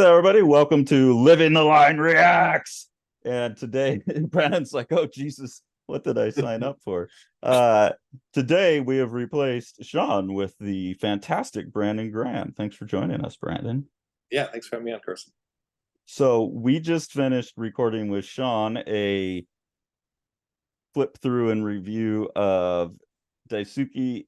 there, everybody. Welcome to Living the Line Reacts. And today, Brandon's like, oh, Jesus, what did I sign up for? Uh, Today, we have replaced Sean with the fantastic Brandon Graham. Thanks for joining us, Brandon. Yeah, thanks for having me on, Carson. So, we just finished recording with Sean a flip through and review of Daisuke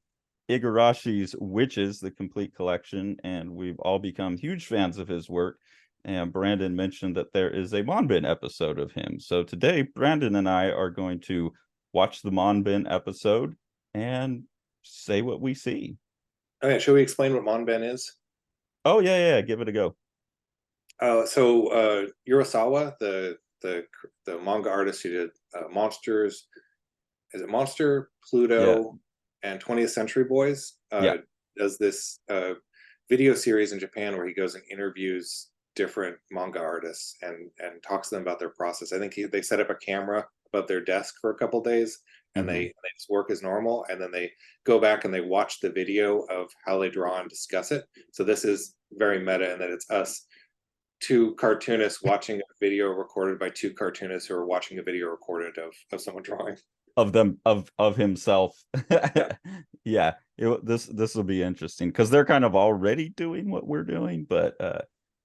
Igarashi's Witches, the complete collection, and we've all become huge fans of his work. And Brandon mentioned that there is a Manben episode of him. So today, Brandon and I are going to watch the Manben episode and say what we see. Okay, should we explain what Manben is? Oh, yeah, give it a go. Urasawa, the manga artist who did Monsters, is it Monster, Yeah, Pluto, and 20th Century Boys, yeah. does this video series in Japan where he goes and interviews different manga artists and talks to them about their process. I think they set up a camera above their desk for a couple days, and Mm-hmm. they just work as normal, and then they go back and they watch the video of how they draw and discuss it. So this is very meta in that it's us two cartoonists watching a video recorded by two cartoonists who are watching a video recorded of someone drawing. Of them of himself. Yeah. Yeah, this will be interesting because they're kind of already doing what we're doing, but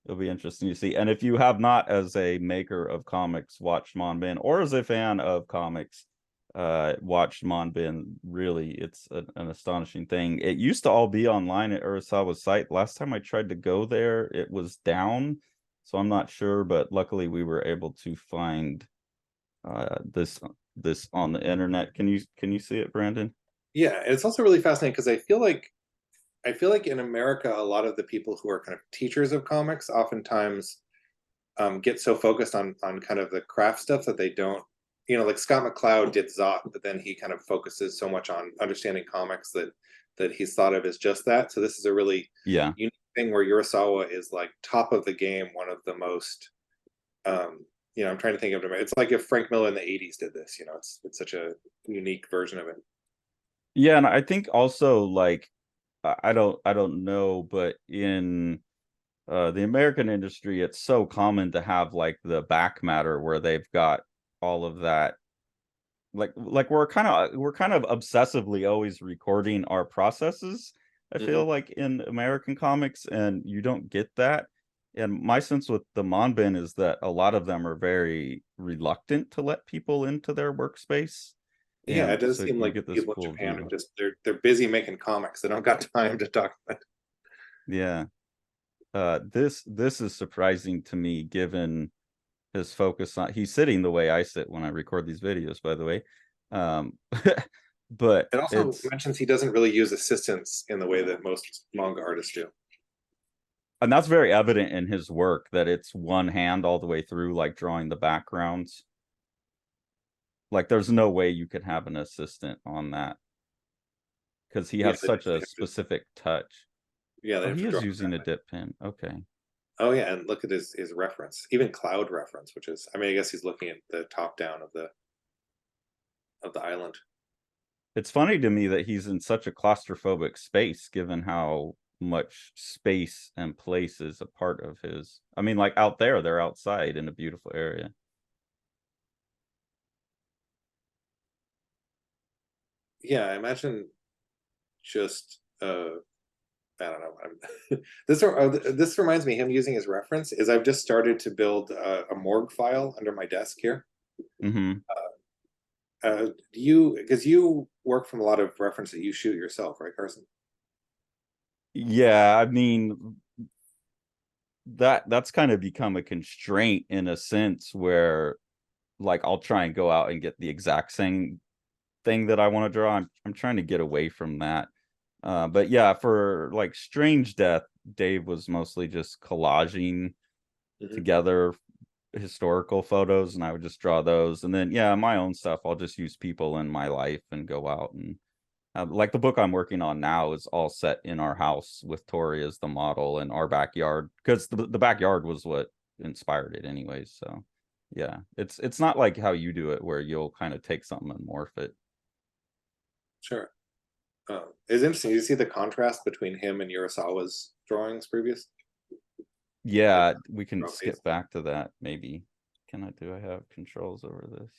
it'll be interesting to see. And if you have not, as a maker of comics, watched Manben, or as a fan of comics, watched Manben, really it's an astonishing thing. It used to all be online at Urasawa's site. Last time I tried to go there, it was down, so I'm not sure, but luckily we were able to find this on the internet. Can you see it, Brandon? Yeah, it's also really fascinating because I feel like in America, a lot of the people who are kind of teachers of comics oftentimes get so focused on kind of the craft stuff that they don't, like Scott McCloud did Zot, but then he kind of focuses so much on understanding comics that he's thought of as just that. So this is a really Yeah. unique thing where Urasawa is like top of the game, one of the most I'm trying to think of it. It's like if Frank Miller in the 80s did this, it's such a unique version of it. Yeah, and I think also, like, I don't know, but in the American industry, it's so common to have like the back matter where they've got all of that. Like we're kind of obsessively always recording our processes. I Hmm. feel like in American comics, and you don't get that. And my sense with the Manben is that a lot of them are very reluctant to let people into their workspace, Yeah, it and does so seem you like get this people in cool Japan are view. just they're busy making comics. They don't got time to talk about it. Yeah. This is surprising to me, given his focus on, he's sitting the way I sit when I record these videos, by the way. Um, but It also it's, mentions he doesn't really use assistants in the way that most manga artists do. and that's very evident in his work, that it's one hand all the way through, like drawing the backgrounds. Like there's no way you could have an assistant on that because he Yeah, has such a specific touch. they Oh, have he to draw is using a exactly. dip pen. Okay. Oh yeah, and look at his reference, even cloud reference, which is, I mean, I guess he's looking at the top down of the island. It's funny to me that he's in such a claustrophobic space, given how much space and place is a part of his. I mean, like out there, they're outside in a beautiful area. Yeah, I imagine just I don't know. This reminds me, him using his reference is I've just started to build a morgue file under my desk here. Hmm. Do you, because you work from a lot of reference that you shoot yourself, right, Carson? Yeah, I mean, that's kind of become a constraint in a sense where, like, I'll try and go out and get the exact same thing that I want to draw. I'm trying to get away from that. But yeah, for like Strange Death, Dave was mostly just collaging Hmm. together historical photos, and I would just draw those. And then yeah, my own stuff, I'll just use people in my life and go out and like the book I'm working on now is all set in our house with Tori as the model and our backyard, because the backyard was what inspired it anyways. So yeah, it's not like how you do it where you'll kind of take something and morph it. Sure. It's interesting. You see the contrast between him and Urasawa's drawings previous? Yeah, we can Row skip face. back to that, maybe. Do I have controls over this?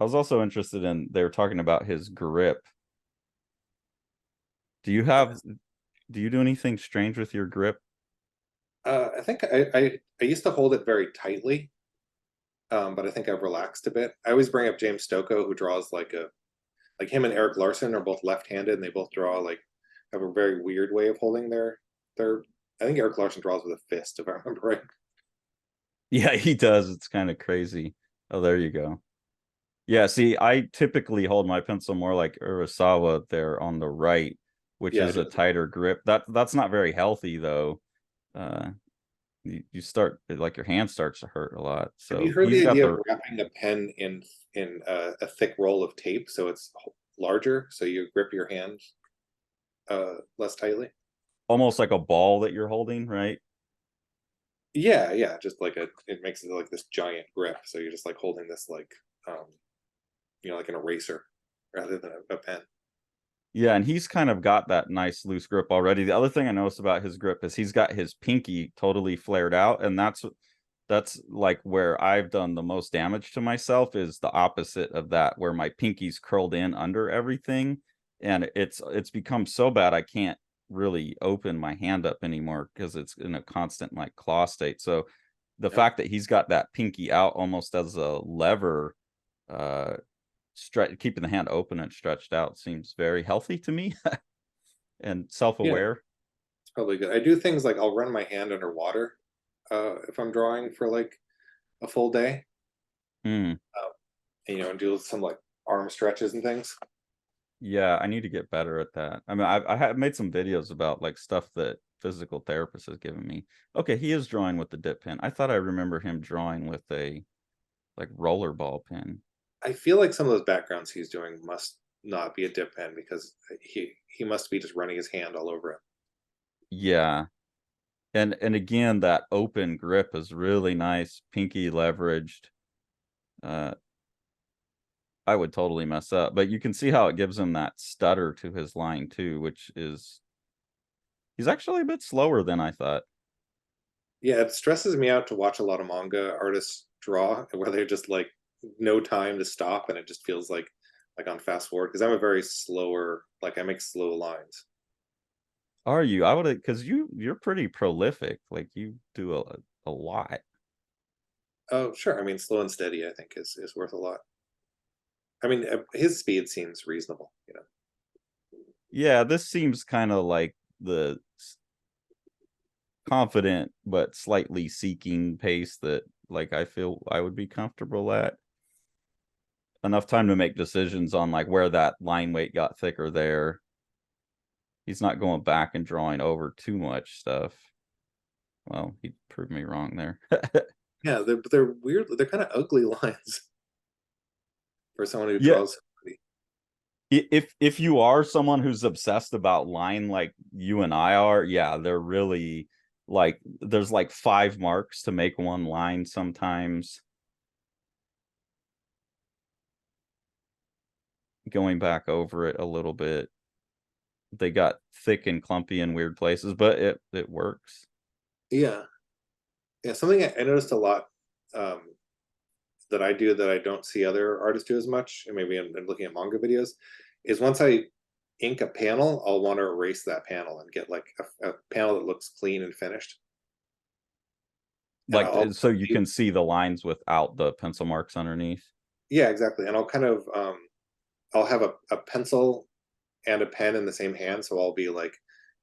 I was also interested in, they were talking about his grip. Do you do anything strange with your grip? I think I used to hold it very tightly, but I think I've relaxed a bit. I always bring up James Stokoe, who draws like him and Eric Larson are both left-handed, and they both draw like have a very weird way of holding their. I think Eric Larson draws with a fist, if I remember right. Yeah, he does. It's kind of crazy. Oh, there you go. Yeah, see, I typically hold my pencil more like Urasawa there on the right, which Yeah, I is do a as well. tighter grip. That's not very healthy though. Uh you start like your hand starts to hurt a lot. Have you So heard he's the got idea of the wrapping a pen in a thick roll of tape so it's larger, so you grip your hand less tightly? almost like a ball that you're holding, right? Yeah, yeah, just like it makes it like this giant grip, so you're just like holding this like um like an eraser rather than a pen. Yeah, and he's kind of got that nice loose grip already. The other thing I noticed about his grip is he's got his pinky totally flared out, and that's like where I've done the most damage to myself, is the opposite of that, where my pinky's curled in under everything, and it's become so bad I can't really open my hand up anymore because it's in a constant like claw state. So the Yeah, fact that he's got that pinky out almost as a lever, uh keeping the hand open and stretched out, seems very healthy to me and yeah, self-aware. it's probably good. I do things like I'll run my hand underwater if I'm drawing for like a full day, Hmm. and, and do some like arm stretches and things. Yeah, I need to get better at that. I mean, I have made some videos about like stuff that physical therapist has given me. Okay, he is drawing with the dip pen. I thought I remember him drawing with a like rollerball pen. I feel like some of those backgrounds he's doing must not be a dip pen because he must be just running his hand all over it. Yeah. And again, that open grip is really nice, pinky leveraged. Uh I would totally mess up, but you can see how it gives him that stutter to his line too, which is he's actually a bit slower than I thought. Yeah, it stresses me out to watch a lot of manga artists draw where they're just like no time to stop and it just feels like on fast forward because I'm a very slower, like I make slow lines. Are you? I would, because you're pretty prolific. Like you do a lot. Oh, sure. I mean, slow and steady, I think is worth a lot. I mean, his speed seems reasonable. Yeah, this seems kind of like the confident but slightly seeking pace that like I feel I would be comfortable at. Enough time to make decisions on like where that line weight got thicker there. He's not going back and drawing over too much stuff. Well, he proved me wrong there. Yeah, they're weird. They're kind of ugly lines for someone who Yeah, draws. if you are someone who's obsessed about line like you and I are, yeah, they're really like there's like 5 marks to make one line sometimes. Going back over it a little bit, they got thick and clumpy in weird places, but it works. Yeah, yeah. Something I noticed a lot um, that I do that I don't see other artists do as much, and maybe I'm looking at manga videos, is once I ink a panel, I'll want to erase that panel and get like a panel that looks clean and finished. And Like I'll so you can see the lines without the pencil marks underneath. yeah, exactly. And I'll kind of I'll have a pencil and a pen in the same hand, so I'll be like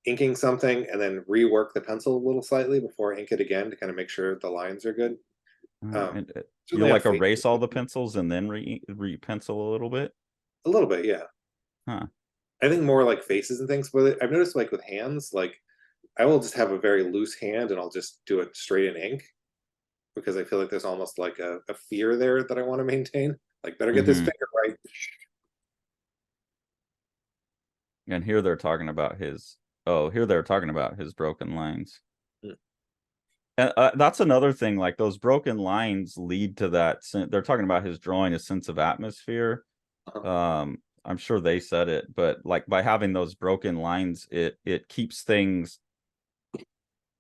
inking something and then rework the pencil a little slightly before I ink it again to kind of make sure the lines are good. And you'll Certainly on like face erase all the pencils and then re-pencil a little bit. a little bit, yeah. Huh. I think more like faces and things, but I've noticed like with hands, like I will just have a very loose hand and I'll just do it straight in ink because I feel like there's almost like a fear there that I want to maintain. Like, better get this Hmm. finger right. And here they're talking about his, oh, here they're talking about his broken lines. Mm. And that's another thing, like those broken lines lead to that. They're talking about his drawing a sense of atmosphere. Uh-huh. I'm sure they said it, but like by having those broken lines, it keeps things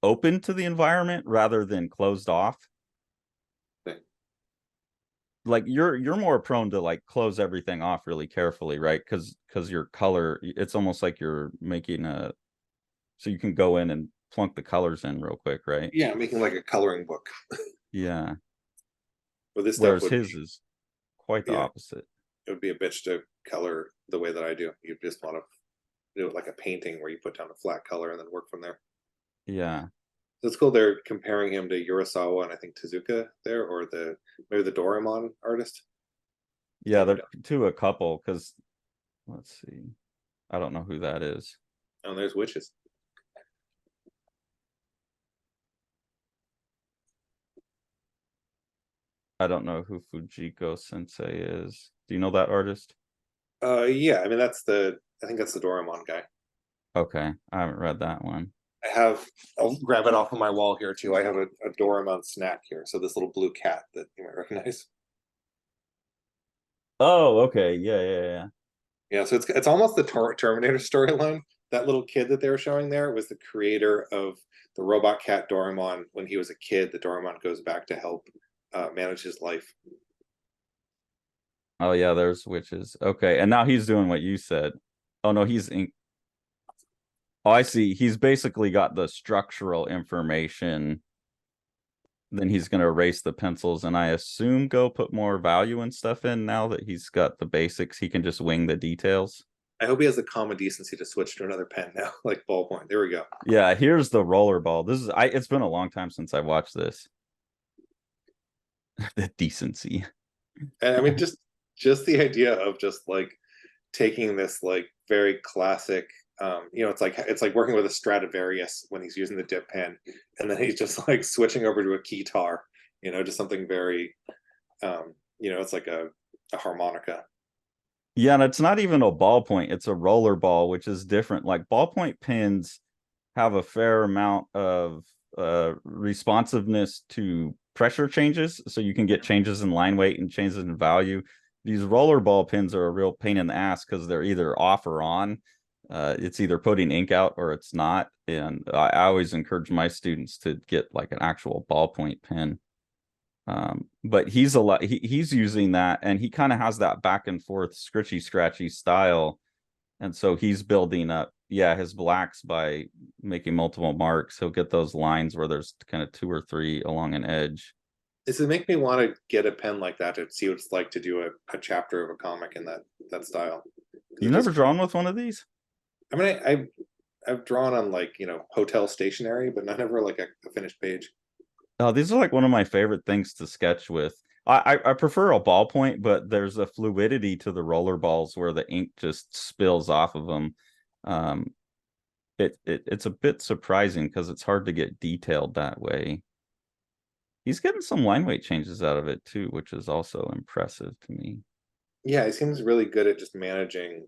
open to the environment rather than closed off. Thing. Like you're more prone to like close everything off really carefully, right? Because your color, it's almost like you're making a, so you can go in and plunk the colors in real quick, right? Yeah, making like a coloring book. Yeah. But this stuff Whereas would his be, is quite the yeah, opposite. it would be a bitch to color the way that I do. You just want to do it like a painting where you put down a flat color and then work from there. Yeah. It's cool they're comparing him to Urasawa and I think Tezuka there, or maybe the Doraemon artist. Yeah, Can't they're remember. to a couple because let's see. I don't know who that is. Oh, there's witches. I don't know who Fujiko Sensei is. Do you know that artist? Yeah, I mean I think that's the Doraemon guy. Okay, I haven't read that one. I'll grab it off of my wall here too. I have a Doraemon snack here. So this little blue cat that you might recognize. Oh, okay. Yeah. Yeah, so it's almost the Terminator storyline. That little kid that they were showing there was the creator of the robot cat Doraemon. When he was a kid, the Doraemon goes back to help manage his life. Oh yeah, there's witches. Okay, and now he's doing what you said. Oh no, he's in. Oh, I see. He's basically got the structural information. Then he's going to erase the pencils, and I assume go put more value and stuff in now that he's got the basics. He can just wing the details. I hope he has the common decency to switch to another pen now, like ballpoint. There we go. Yeah, here's the rollerball. This is it's been a long time since I watched this. The decency. And I mean, just the idea of just like taking this like very classic, it's like working with a Stradivarius when he's using the dip pen, and then he's just like switching over to a keytar, just something very, it's like a harmonica. Yeah, and it's not even a ballpoint, it's a rollerball, which is different. Like ballpoint pens have a fair amount of responsiveness to pressure changes, so you can get changes in line weight and changes in value. These rollerball pins are a real pain in the ass because they're either off or on. It's either putting ink out or it's not. And I always encourage my students to get like an actual ballpoint pen. But he's using that, and he kind of has that back and forth scritchy scratchy style. And so he's building up, yeah, his blacks by making multiple marks. He'll get those lines where there's kind of 2 or 3 along an edge. Does it make me want to get a pen like that to see what it's like to do a chapter of a comic in that style? You've It never just, drawn with one of these? I mean, I've drawn on like hotel stationery, but not ever like a finished page. Oh, these are like one of my favorite things to sketch with. I prefer a ballpoint, but there's a fluidity to the roller balls where the ink just spills off of them. Um, it's a bit surprising because it's hard to get detailed that way. He's getting some line weight changes out of it too, which is also impressive to me. Yeah, he seems really good at just managing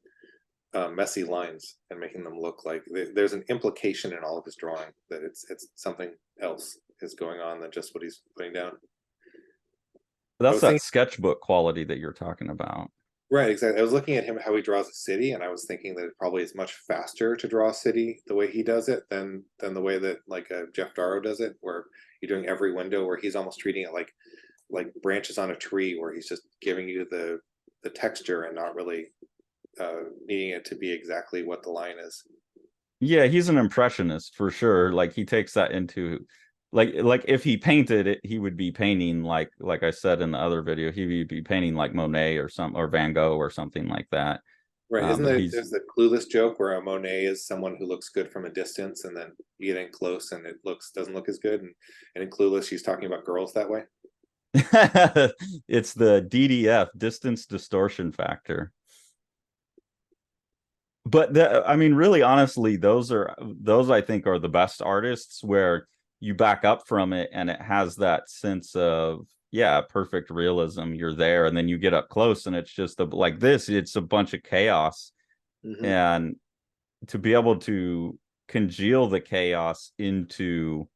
messy lines and making them look like there's an implication in all of his drawing that it's something else is going on than just what he's putting down. I That's was that thinking, sketchbook quality that you're talking about. right, exactly. I was looking at him how he draws a city, and I was thinking that it probably is much faster to draw a city the way he does it than the way that like Jeff Darrow does it, where you're doing every window, where he's almost treating it like branches on a tree, where he's just giving you the texture and not really needing it to be exactly what the line is. Yeah, he's an impressionist for sure. Like he takes that into like if he painted it, he would be painting like I said in the other video, he would be painting like Monet or Van Gogh or something like that. Right? Isn't But there's the Clueless joke where a Monet is someone who looks good from a distance, and then you get in close and it doesn't look as good, and in Clueless she's talking about girls that way. it's the DDF, distance distortion factor. But I mean, really, honestly, those I think are the best artists where you back up from it and it has that sense of, yeah, perfect realism. You're there, and then you get up close, and it's just like this. It's a bunch of chaos, Mm-hmm. and to be able to congeal the chaos into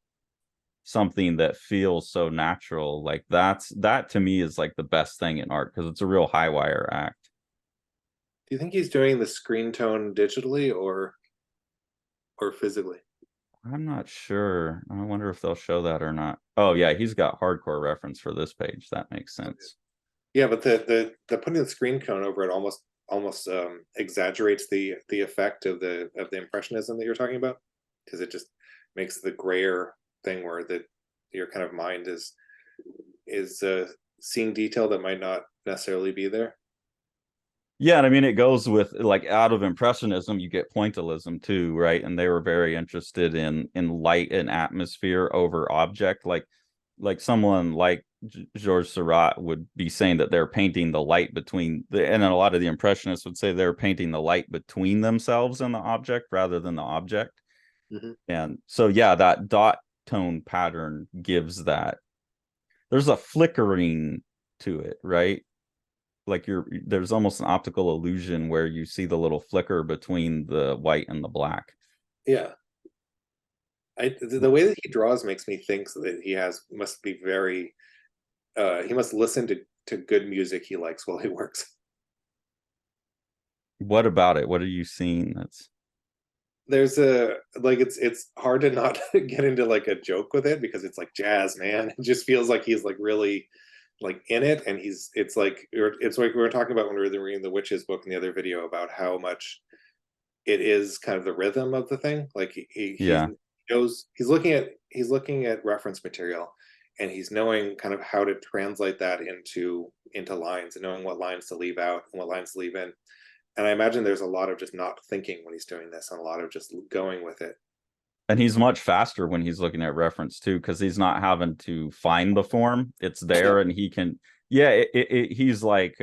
something that feels so natural, like that to me is like the best thing in art because it's a real high wire act. Do you think he's doing the screen tone digitally or physically? I'm not sure. I wonder if they'll show that or not. Oh yeah, he's got hardcore reference for this page. That makes sense. Yeah, but the putting the screen cone over it almost exaggerates the effect of the impressionism that you're talking about, because it just makes the grayer thing where that your kind of mind is seeing detail that might not necessarily be there. Yeah, and I mean it goes with like out of impressionism you get pointillism too, right? And they were very interested in light and atmosphere over object. Like someone like Georges Seurat would be saying that they're painting the light between the, and then a lot of the impressionists would say they're painting the light between themselves and the object rather than the object. Mhm. And so yeah, that dot tone pattern gives that. There's a flickering to it, right? Like there's almost an optical illusion where you see the little flicker between the white and the black. Yeah, the way that he draws makes me think that must be very he must listen to good music he likes while he works. What about it? What are you seeing that's There's a like it's hard to not get into like a joke with it because it's like jazz, man. It just feels like he's like really like in it, and it's like we were talking about when we were reading the witches book in the other video about how much it is kind of the rhythm of the thing. Like he yeah. knows he's looking at reference material, and he's knowing kind of how to translate that into lines and knowing what lines to leave out and what lines to leave in. And I imagine there's a lot of just not thinking when he's doing this and a lot of just going with it. And he's much faster when he's looking at reference too, because he's not having to find the form. It's there and he can, yeah, he's like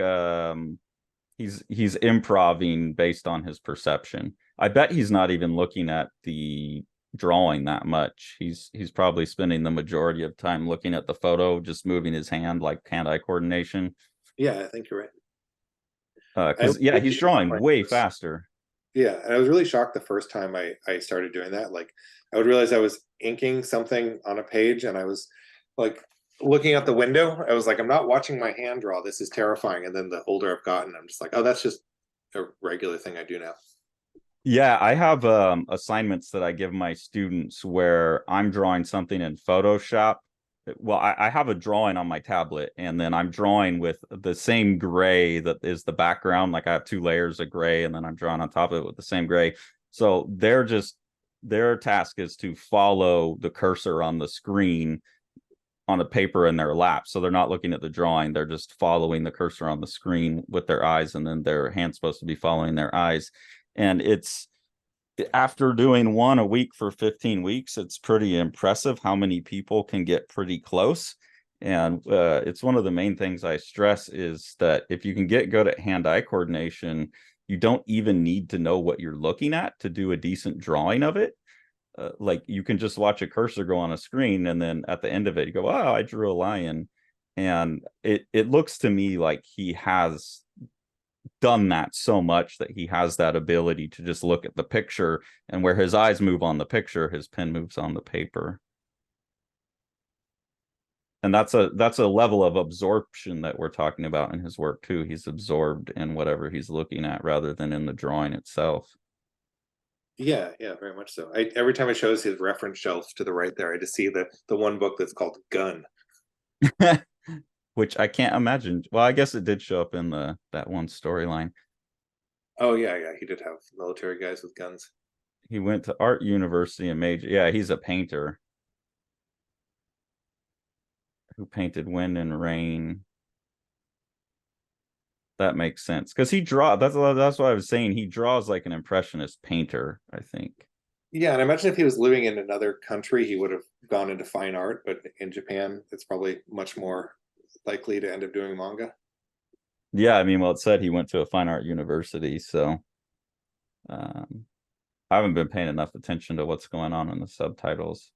he's improving based on his perception. I bet he's not even looking at the drawing that much. He's probably spending the majority of time looking at the photo, just moving his hand like hand-eye coordination. Yeah, I think you're right. I was Because yeah, really he's shocked drawing when I way first, faster. yeah, and I was really shocked the first time I started doing that. Like I would realize I was inking something on a page and I was like looking out the window. I was like, I'm not watching my hand draw. This is terrifying. And then the older I've gotten, I'm just like, oh, that's just a regular thing I do now. Yeah, I have assignments that I give my students where I'm drawing something in Photoshop. Well, I have a drawing on my tablet, and then I'm drawing with the same gray that is the background. Like I have two layers of gray, and then I'm drawing on top of it with the same gray. So their task is to follow the cursor on the screen on a paper in their lap. So they're not looking at the drawing, they're just following the cursor on the screen with their eyes, and then their hand's supposed to be following their eyes. And it's after doing one a week for 15 weeks, it's pretty impressive how many people can get pretty close. And it's one of the main things I stress is that if you can get good at hand-eye coordination, you don't even need to know what you're looking at to do a decent drawing of it. Like you can just watch a cursor go on a screen, and then at the end of it, you go, "Oh, I drew a lion," and it looks to me like he has done that so much that he has that ability to just look at the picture, and where his eyes move on the picture, his pen moves on the paper. And that's a level of absorption that we're talking about in his work too. He's absorbed in whatever he's looking at rather than in the drawing itself. Yeah, yeah, very much so. Every time it shows his reference shelf to the right there, I just see the one book that's called Gun. Which I can't imagine. Well, I guess it did show up in the that one storyline. Oh yeah, yeah, he did have military guys with guns. He went to art university and major. Yeah, he's a painter who painted Wind and Rain. That makes sense because he draw. That's what I was saying. He draws like an impressionist painter, I think. Yeah, and I imagine if he was living in another country, he would have gone into fine art, but in Japan, it's probably much more likely to end up doing manga. Yeah, I mean, well, it said he went to a fine art university, so um, I haven't been paying enough attention to what's going on in the subtitles.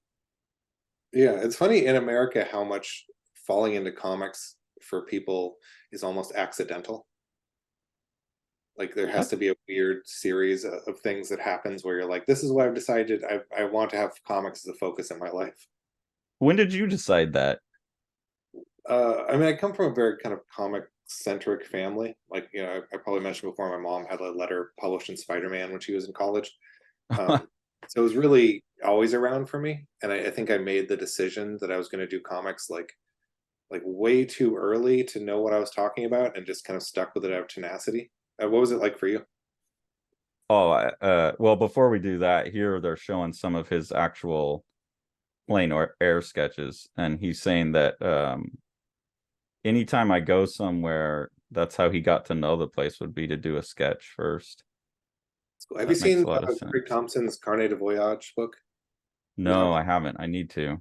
Yeah, it's funny in America how much falling into comics for people is almost accidental. Like there has to be a weird series of things that happens where you're like, this is why I've decided I want to have comics as a focus in my life. When did you decide that? I mean, I come from a very kind of comic centric family. Like, I probably mentioned before, my mom had a letter published in Spider-Man when she was in college. Um, So it was really always around for me. And I think I made the decision that I was going to do comics like way too early to know what I was talking about, and just kind of stuck with it out of tenacity. What was it like for you? Oh, well, before we do that, here they're showing some of his actual plain or air sketches, and he's saying that anytime I go somewhere, that's how he got to know the place would be to do a sketch first. Have you That makes seen a lot of Craig sense. Thompson's Carnet de Voyage book? No, I haven't. I need to.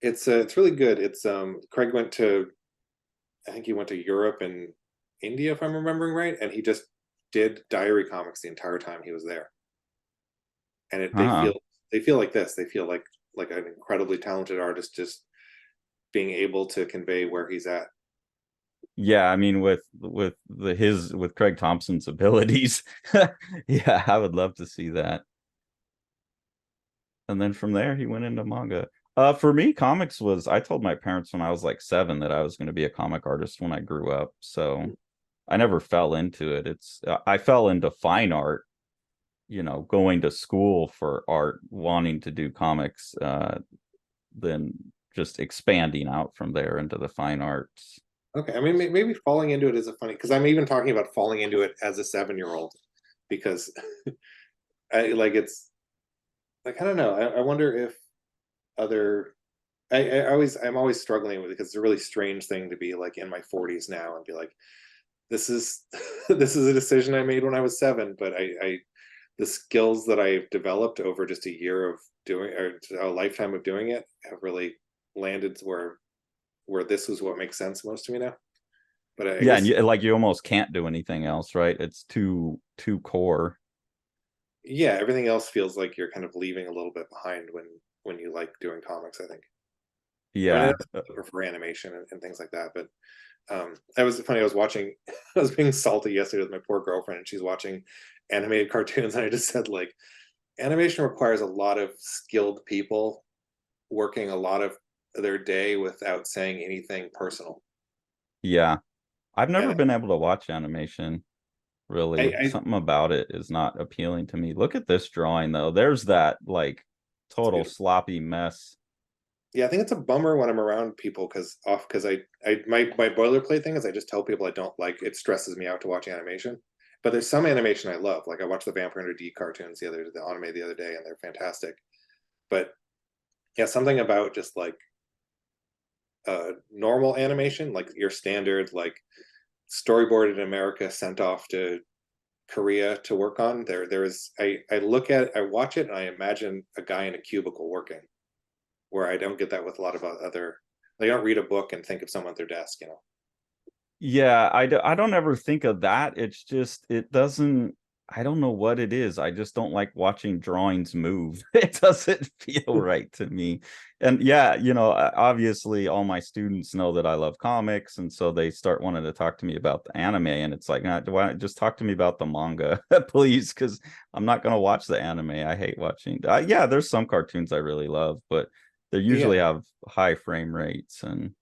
It's really good. It's Craig went to, I think he went to Europe and India, if I'm remembering right, and he just did diary comics the entire time he was there. And Huh. they feel like this. They feel like an incredibly talented artist just being able to convey where he's at. Yeah, I mean, with Craig Thompson's abilities, yeah, I would love to see that. And then from there, he went into manga. For me, comics was, I told my parents when I was like 7 that I was going to be a comic artist when I grew up. So I never fell into it. I fell into fine art, going to school for art, wanting to do comics, then just expanding out from there into the fine arts. Okay, I mean maybe falling into it is a funny, because I'm even talking about falling into it as a 7-year-old, because I like it's like I don't know. I wonder if other I'm always struggling with it, because it's a really strange thing to be like in my 40s now and be like, this is this is a decision I made when I was 7, but I the skills that I've developed over just a year of doing, or a lifetime of doing it, have really landed to where this is what makes sense most to me now. But I Yeah, and guess, you almost can't do anything else, right? It's too core. yeah, everything else feels like you're kind of leaving a little bit behind when you like doing comics, I think. I mean, I Yeah. prefer animation and things like that, but that was funny. I was watching, I was being salty yesterday with my poor girlfriend, and she's watching animated cartoons, and I just said, like, animation requires a lot of skilled people working a lot of their day without saying anything personal. Yeah. I've never And been able to watch animation, really. I Something about it is not appealing to me. Look at this drawing though. There's that like it's total beautiful. sloppy mess. Yeah, I think it's a bummer when I'm around people, because I my boilerplate thing is I just tell people I don't like, it stresses me out to watch animation. But there's some animation I love. Like I watched the Vampire Hunter D cartoons the anime the other day, and they're fantastic. But yeah, something about just like normal animation, like your standard like storyboarded in America, sent off to Korea to work on. There's I look at, I watch it, and I imagine a guy in a cubicle working, where I don't get that with a lot of other. Like I don't read a book and think of someone at their desk, you know. Yeah, I don't ever think of that. It's just it doesn't I don't know what it is. I just don't like watching drawings move. It doesn't feel right to me. And yeah, obviously all my students know that I love comics, and so they start wanting to talk to me about the anime, and it's like, nah, why just talk to me about the manga, please, because I'm not going to watch the anime. I hate watching. Yeah, there's some cartoons I really love, but they Yeah, usually have high frame rates and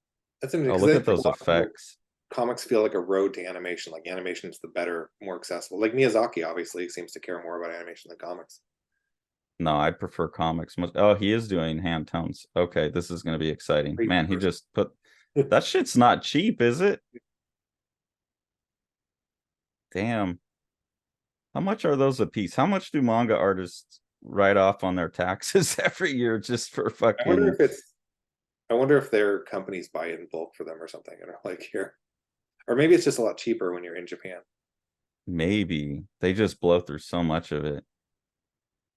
that's interesting, oh, because look I at think a those lot of people, effects. comics feel like a road to animation. Like animation is the better, more accessible. Like Miyazaki obviously seems to care more about animation than comics. No, I prefer comics. Oh, he is doing hand tones. Okay, this is going to be exciting. Great Man, he person. just put that shit's not cheap, is it? Damn. How much are those a piece? How much do manga artists write off on their taxes every year just for I wonder fucking if it's. I wonder if their companies buy it in bulk for them or something, and are like here, or maybe it's just a lot cheaper when you're in Japan. maybe they just blow through so much of it.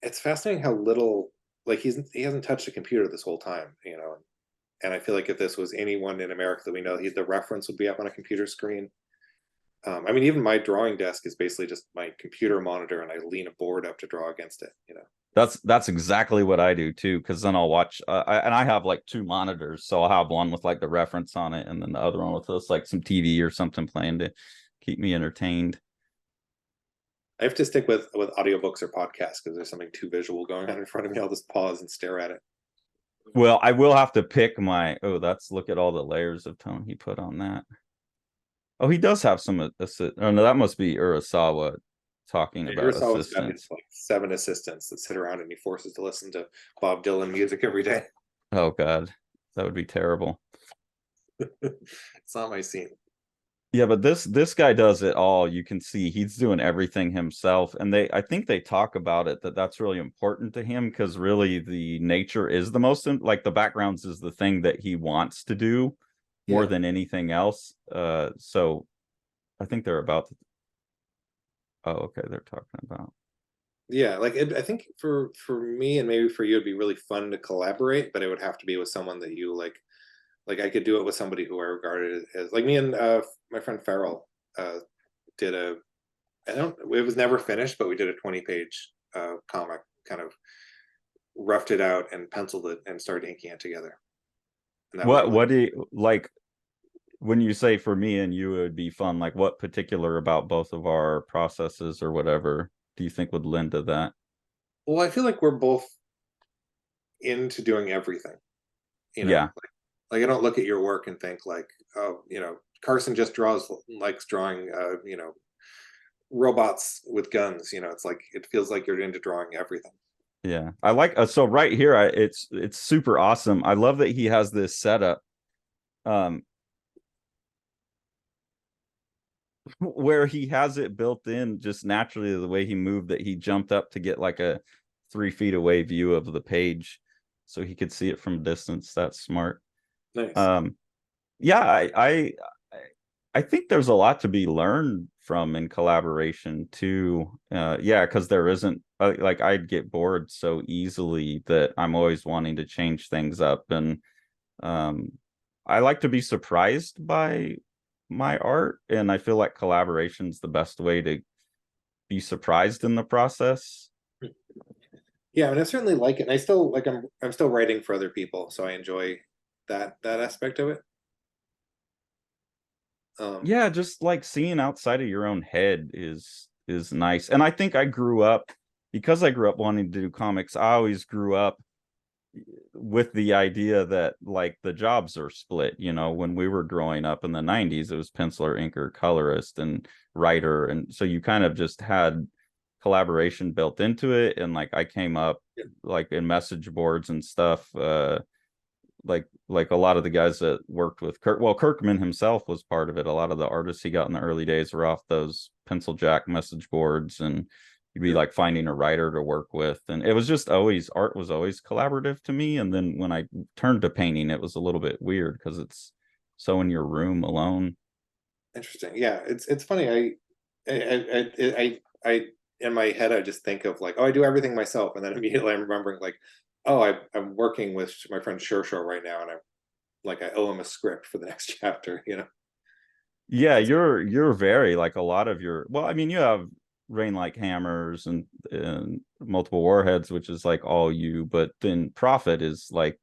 It's fascinating how little, like he hasn't touched a computer this whole time, you know. And I feel like if this was anyone in America that we know, the reference would be up on a computer screen. I mean, even my drawing desk is basically just my computer monitor, and I lean a board up to draw against it. You know. That's exactly what I do too, because then I'll watch and I have like 2 monitors, so I'll have one with like the reference on it, and then the other one with just like some TV or something playing to keep me entertained. I have to stick with audiobooks or podcasts, because there's something too visual going on in front of me. I'll just pause and stare at it. Well, I will have to pick my. Oh, that's look at all the layers of tone he put on that. Oh, he does have some. Oh no, that must be Urasawa talking And about yours always got his assistants. like 7 assistants that sit around and he forces to listen to Bob Dylan music every day. Oh God, that would be terrible. It's not my scene. Yeah, but this guy does it all. You can see he's doing everything himself, and I think they talk about it that that's really important to him because really the nature is the most like the backgrounds is the thing that he wants to do more Yeah. than anything else. So I think they're about. Oh, okay, they're talking about. Yeah, like I think for me and maybe for you, it'd be really fun to collaborate, but it would have to be with someone that you like. Like I could do it with somebody who I regarded as like me and my friend Farrell did a. I don't. It was never finished, but we did a 20-page comic, kind of roughed it out and penciled it and started inking it together. And that way, like, What do you like when you say for me and you it would be fun? Like what particular about both of our processes or whatever do you think would lend to that? well, I feel like we're both into doing everything. You know, Yeah. like I don't look at your work and think like, oh, Carson just draws likes drawing, robots with guns. It's like it feels like you're into drawing everything. Yeah, I like so right here. It's super awesome. I love that he has this setup, um, where he has it built in just naturally the way he moved that he jumped up to get like a 3 feet away view of the page, so he could see it from a distance. That's smart. Nice. Um, yeah, I think there's a lot to be learned from in collaboration too. Yeah, because there isn't like I'd get bored so easily that I'm always wanting to change things up, and um, I like to be surprised by my art, and I feel like collaboration's the best way to be surprised in the process. Yeah, I mean, I certainly like it. And I still like I'm still writing for other people, so I enjoy that aspect of it. Um, Yeah, just like seeing outside of your own head is nice. And I think I grew up because I grew up wanting to do comics. I always grew up with the idea that like the jobs are split. When we were growing up in the 90s, it was penciler, inker, colorist, and writer. And so you kind of just had collaboration built into it. And like I came up yeah, like in message boards and stuff. Like a lot of the guys that worked with Kirkman himself was part of it. A lot of the artists he got in the early days were off those pencil jack message boards, and you'd be sure. like finding a writer to work with, and it was just always art was always collaborative to me. And then when I turned to painting, it was a little bit weird because it's so in your room alone. Interesting. Yeah, it's funny. I in my head I just think of like, oh, I do everything myself, and then immediately I'm remembering like, oh, I'm working with my friend Shershaw right now, and I'm like I owe him a script for the next chapter. Yeah, That's you're very like a lot of your, well, I mean, you have rain like hammers and multiple warheads, which is like all you, but then profit is like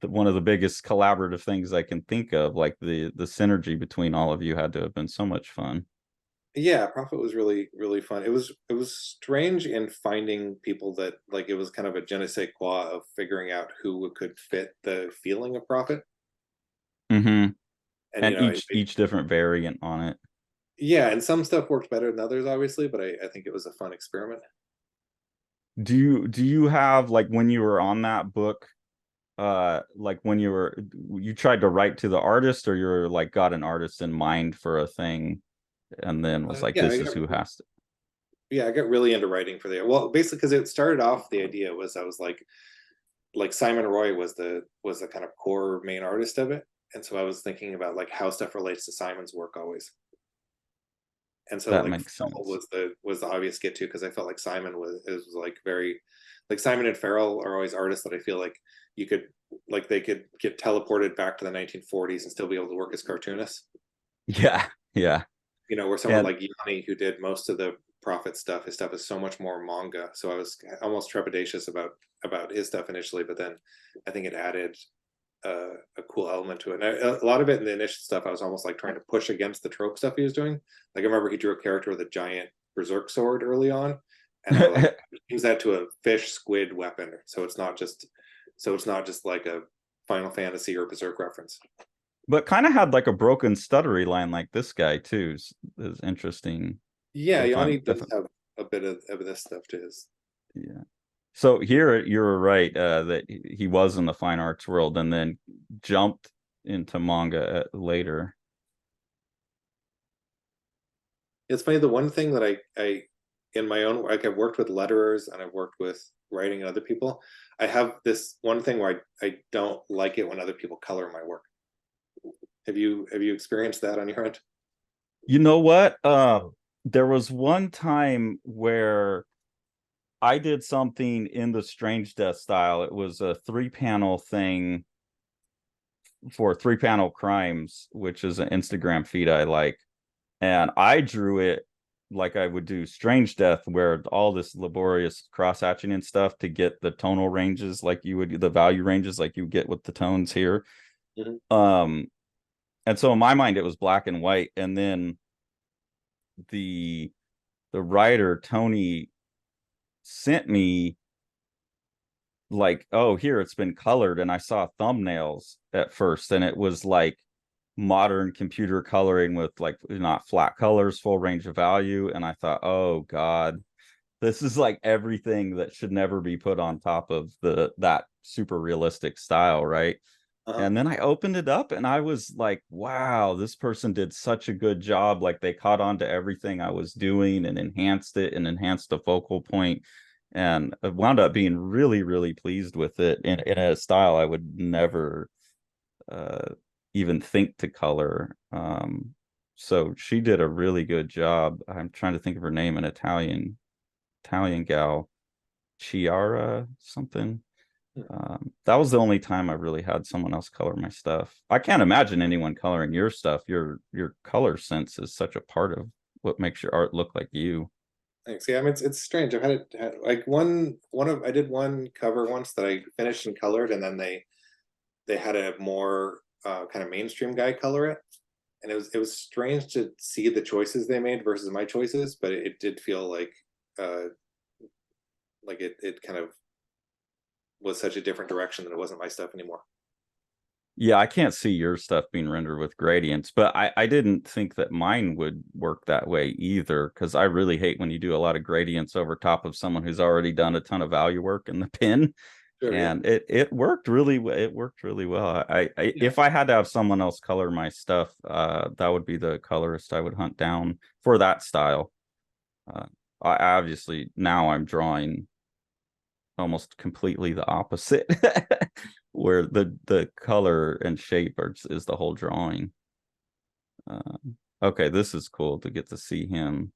one of the biggest collaborative things I can think of. Like the synergy between all of you had to have been so much fun. yeah. Prophet was really really fun. It was strange in finding people that like it was kind of a je ne sais quoi of figuring out who could fit the feeling of Prophet, Hmm. and And each different variant on it. yeah, and some stuff worked better than others, obviously, but I think it was a fun experiment. Do you have like when you were on that book, like when you tried to write to the artist, or you're like got an artist in mind for a thing and then was like, Yeah, this is who has to. I got really into writing for the well, basically because it started off the idea was I was like Simon Roy was the kind of core main artist of it, and so I was thinking about like how stuff relates to Simon's work always, and so That like makes Farrell sense. was the obvious get to because I felt like Simon was like very like Simon and Farrell are always artists that I feel like you could like they could get teleported back to the 1940s and still be able to work as cartoonists. Yeah, yeah. Where someone And like Yanni, who did most of the Prophet stuff, his stuff is so much more manga. So I was almost trepidatious about his stuff initially, but then I think it added a cool element to it. And a lot of it in the initial stuff, I was almost like trying to push against the trope stuff he was doing. Like I remember he drew a character with a giant berserk sword early on, and I like use that to a fish squid weapon. So it's not just like a Final Fantasy or berserk reference. but kind of had like a broken stuttery line like this guy too is interesting. Yeah, if Yanni I'm if does have a bit of this stuff to his. yeah. So here you're right, that he was in the fine arts world and then jumped into manga later. It's funny, the one thing that I in my own, like, I've worked with letterers and I've worked with writing and other people. I have this one thing where I don't like it when other people color my work. Have you experienced that on your end? You know what? There was one time where I did something in the Strange Death style. It was a 3-panel thing for 3-panel crimes, which is an Instagram feed I like. And I drew it like I would do Strange Death, where all this laborious cross hatching and stuff to get the tonal ranges, like you would the value ranges, like you get with the tones here. Mhm. And so in my mind, it was black and white, and then the the writer Tony sent me like, oh, here it's been colored, and I saw thumbnails at first, and it was like modern computer coloring with like not flat colors, full range of value, and I thought, oh god, this is like everything that should never be put on top of the that super realistic style, right? Uh-huh. And then I opened it up and I was like, wow, this person did such a good job. Like they caught on to everything I was doing and enhanced it and enhanced the focal point. And I wound up being really, really pleased with it in a style I would never uh, even think to color. So she did a really good job. I'm trying to think of her name, an Italian gal, Chiara something. That was the only time I really had someone else color my stuff. I can't imagine anyone coloring your stuff. Your color sense is such a part of what makes your art look like you. Thanks. Yeah, I mean, it's strange. I've had like one of I did one cover once that I finished and colored, and then they had a more kind of mainstream guy color it, and it was strange to see the choices they made versus my choices, but it did feel uh like it kind of was such a different direction that it wasn't my stuff anymore. Yeah, I can't see your stuff being rendered with gradients, but I didn't think that mine would work that way either, because I really hate when you do a lot of gradients over top of someone who's already done a ton of value work in the pin. Sure, yeah. And it worked really it worked really well. Yeah. If I had to have someone else color my stuff, that would be the colorist I would hunt down for that style. Uh, I obviously now I'm drawing almost completely the opposite, where the color and shape is the whole drawing. Okay, this is cool to get to see him.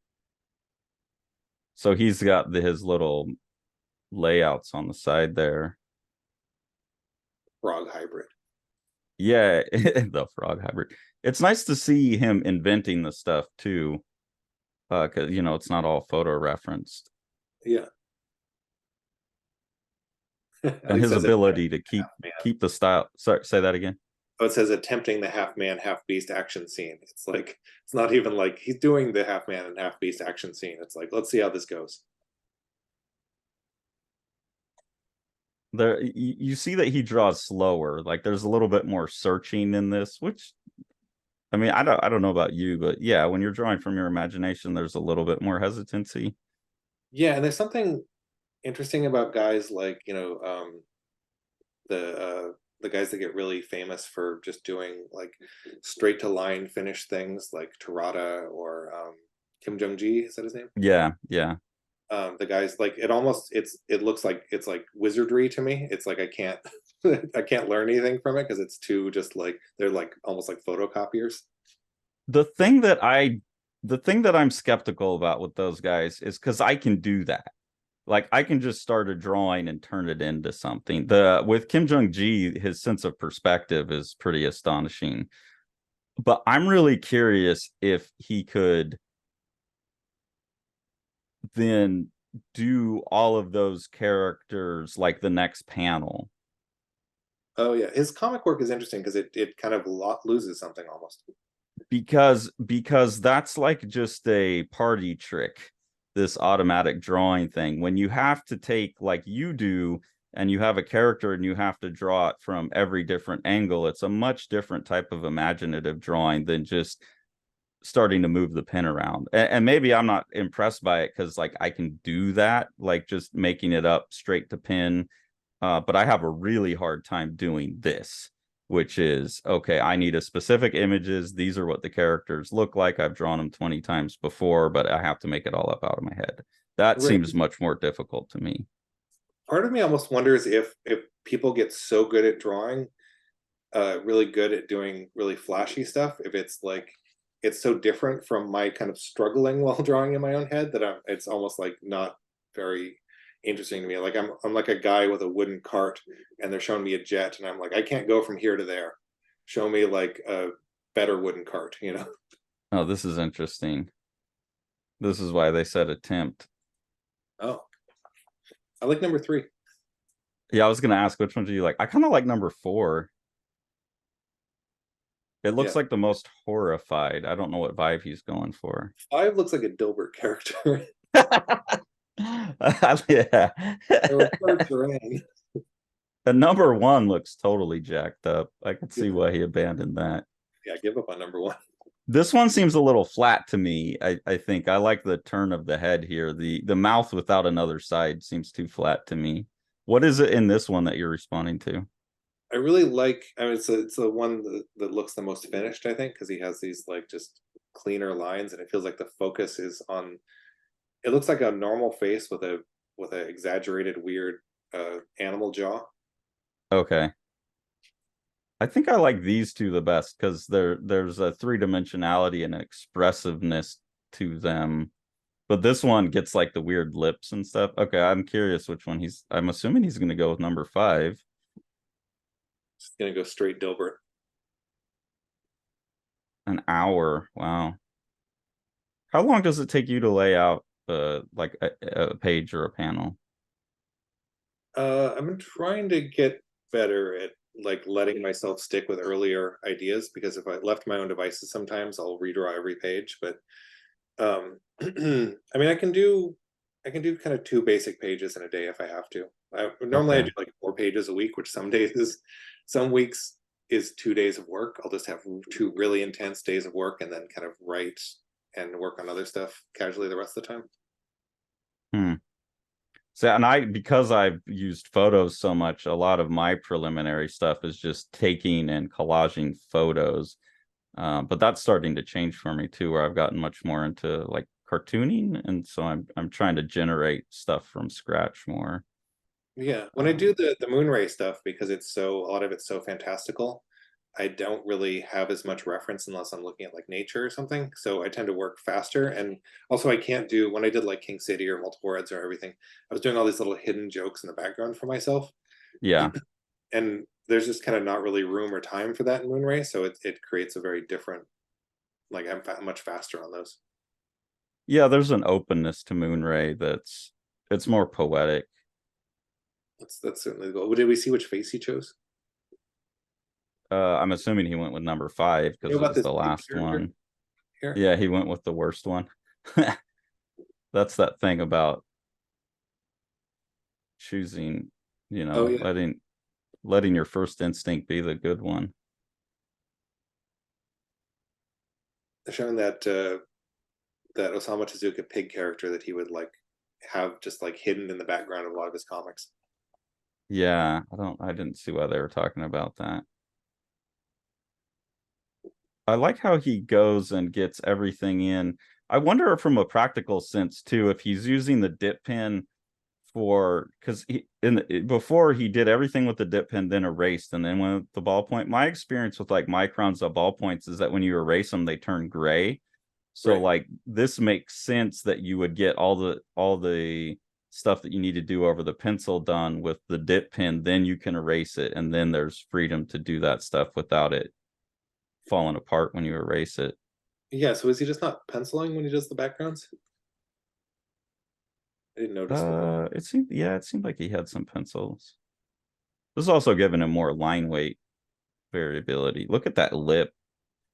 So he's got his little layouts on the side there. Frog hybrid. Yeah, the frog hybrid. It's nice to see him inventing the stuff too, because it's not all photo referenced, Yeah. and It his says ability to half man. keep the style. Sorry, say that again. Oh, it says attempting the half man, half beast action scene. It's like it's not even like he's doing the half man and half beast action scene. It's like, let's see how this goes. There, you see that he draws slower. Like there's a little bit more searching in this, which I mean, I don't know about you, but yeah, when you're drawing from your imagination, there's a little bit more hesitancy. Yeah, and there's something interesting about guys like, the guys that get really famous for just doing like straight to line finish things like Tarada or Kim Jong Ji, is that his name? Yeah, yeah. The guys like it looks like it's like wizardry to me. It's like I can't I can't learn anything from it because it's too just like they're like almost like photocopiers. The thing that I'm skeptical about with those guys is because I can do that. Like I can just start a drawing and turn it into something. The with Kim Jong Ji, his sense of perspective is pretty astonishing. But I'm really curious if he could then do all of those characters like the next panel, Oh yeah, his comic work is interesting because it kind of loses something almost. because that's like just a party trick, this automatic drawing thing, when you have to take like you do and you have a character and you have to draw it from every different angle. It's a much different type of imaginative drawing than just starting to move the pen around. And maybe I'm not impressed by it because like I can do that, like just making it up straight to pin. But I have a really hard time doing this, which is okay, I need a specific images. These are what the characters look like. I've drawn them 20 times before, but I have to make it all up out of my head. That Right. seems much more difficult to me. Part of me almost wonders if people get so good at drawing, really good at doing really flashy stuff, if it's like it's so different from my kind of struggling while drawing in my own head that it's almost like not very interesting to me. Like I'm like a guy with a wooden cart and they're showing me a jet and I'm like, I can't go from here to there. Show me like a better wooden cart, you know? Oh, this is interesting. This is why they said attempt. Oh, I like number 3. Yeah, I was gonna ask which one do you like? I kind of like number 4. It looks Yeah. like the most horrified. I don't know what vibe he's going for. 5 looks like a Dilbert character. Yeah. Or terrain. The number 1 looks totally jacked up. I can see why he abandoned that. Yeah, give up on number 1. This one seems a little flat to me. I think I like the turn of the head here. The mouth without another side seems too flat to me. What is it in this one that you're responding to? I really like. I mean, it's the one that looks the most finished, I think, because he has these like just cleaner lines, and it feels like the focus is on. It looks like a normal face with a exaggerated weird animal jaw. Okay. I think I like these two the best because there's a three-dimensionality and expressiveness to them. But this one gets like the weird lips and stuff. Okay, I'm curious which one I'm assuming he's gonna go with number 5. Just gonna go straight Dilbert. An hour. Wow. How long does it take you to lay out like a page or a panel? I'm trying to get better at like letting myself stick with earlier ideas because if I left my own devices, sometimes I'll redraw every page. But I mean, I can do kind of 2 basic pages in a day if I have to. Normally I Okay. do like 4 pages a week, which some days is some weeks is 2 days of work. I'll just have 2 really intense days of work and then kind of write and work on other stuff casually the rest of the time. Hmm. So, and because I've used photos so much, a lot of my preliminary stuff is just taking and collaging photos. But that's starting to change for me too, where I've gotten much more into like cartooning, and so I'm trying to generate stuff from scratch more. Yeah, when I do the Moonray stuff, because it's so a lot of it's so fantastical, I don't really have as much reference unless I'm looking at like nature or something. So I tend to work faster. And also I can't do when I did like King City or multiple reds or everything, I was doing all these little hidden jokes in the background for myself. Yeah, And there's just kind of not really room or time for that in Moonray. So it creates a very different like much faster on those. yeah. There's an openness to Moonray it's more poetic. That's certainly the goal. Did we see which face he chose? I'm assuming he went with number 5 You because know it about was this the pig last character one. here? Yeah, he went with the worst one. That's that thing about choosing, Oh yeah. letting your first instinct be the good one. They're showing that that Osamu Tezuka pig character that he would like have just like hidden in the background of a lot of his comics. Yeah, I didn't see why they were talking about that. I like how he goes and gets everything in. I wonder from a practical sense too, if he's using the dip pen for because before he did everything with the dip pen, then erased, and then went with the ballpoint. My experience with like microns of ballpoints is that when you erase them, they turn gray. So Right. like this makes sense that you would get all the stuff that you need to do over the pencil done with the dip pen, then you can erase it, and then there's freedom to do that stuff without it falling apart when you erase it. Yeah, so is he just not penciling when he does the backgrounds? I didn't notice that. It seemed like he had some pencils. This is also giving him more line weight variability. Look at that lip.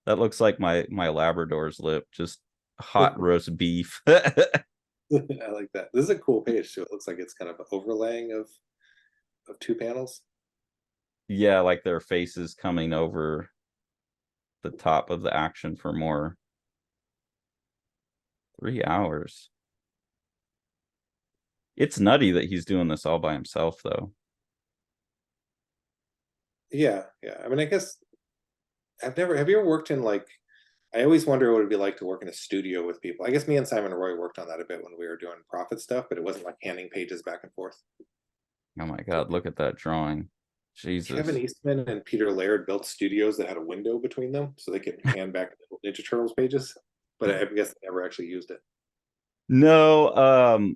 That looks like my Labrador's lip, just hot roast beef. I like that. This is a cool page too. It looks like it's kind of an overlaying of 2 panels. Yeah, like their faces coming over the top of the action for more 3 hours. It's nutty that he's doing this all by himself, though. Yeah, yeah. I mean, I guess have you ever worked in like, I always wonder what it'd be like to work in a studio with people. I guess me and Simon Roy worked on that a bit when we were doing profit stuff, but it wasn't like handing pages back and forth. Oh my God, look at that drawing. Kevin Jesus. Eastman and Peter Laird built studios that had a window between them so they could hand back Ninja Turtles pages, but I guess they never actually used it. No,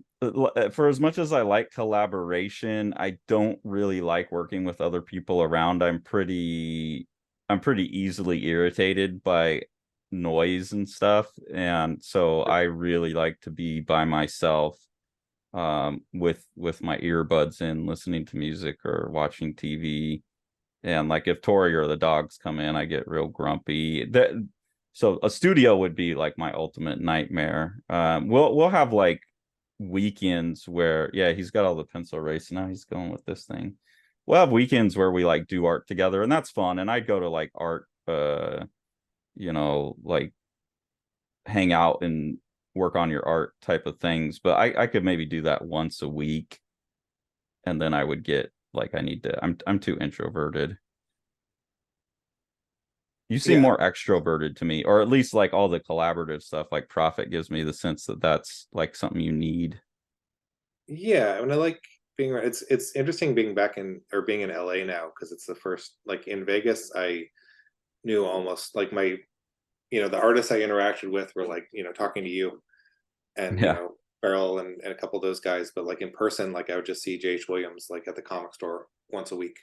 for as much as I like collaboration, I don't really like working with other people around. I'm pretty easily irritated by noise and stuff. And so I really like to be by myself, with my earbuds in, listening to music or watching TV. And like if Tori or the dogs come in, I get real grumpy. So a studio would be like my ultimate nightmare. We'll have like weekends where, yeah, he's got all the pencil erase. Now he's going with this thing. We'll have weekends where we like do art together, and that's fun. And I'd go to like art, like hang out and work on your art type of things. But I could maybe do that once a week, and then I would get like I need to. I'm too introverted. You seem Yeah, more extroverted to me, or at least like all the collaborative stuff, like Profit gives me the sense that that's like something you need. yeah. I mean, I like being. It's interesting being back in or being in LA now because it's the first like in Vegas. I knew almost like my the artists I interacted with were like talking to you and Yeah. Farrell and a couple of those guys, but like in person, like I would just see J.H. Williams like at the comic store once a week.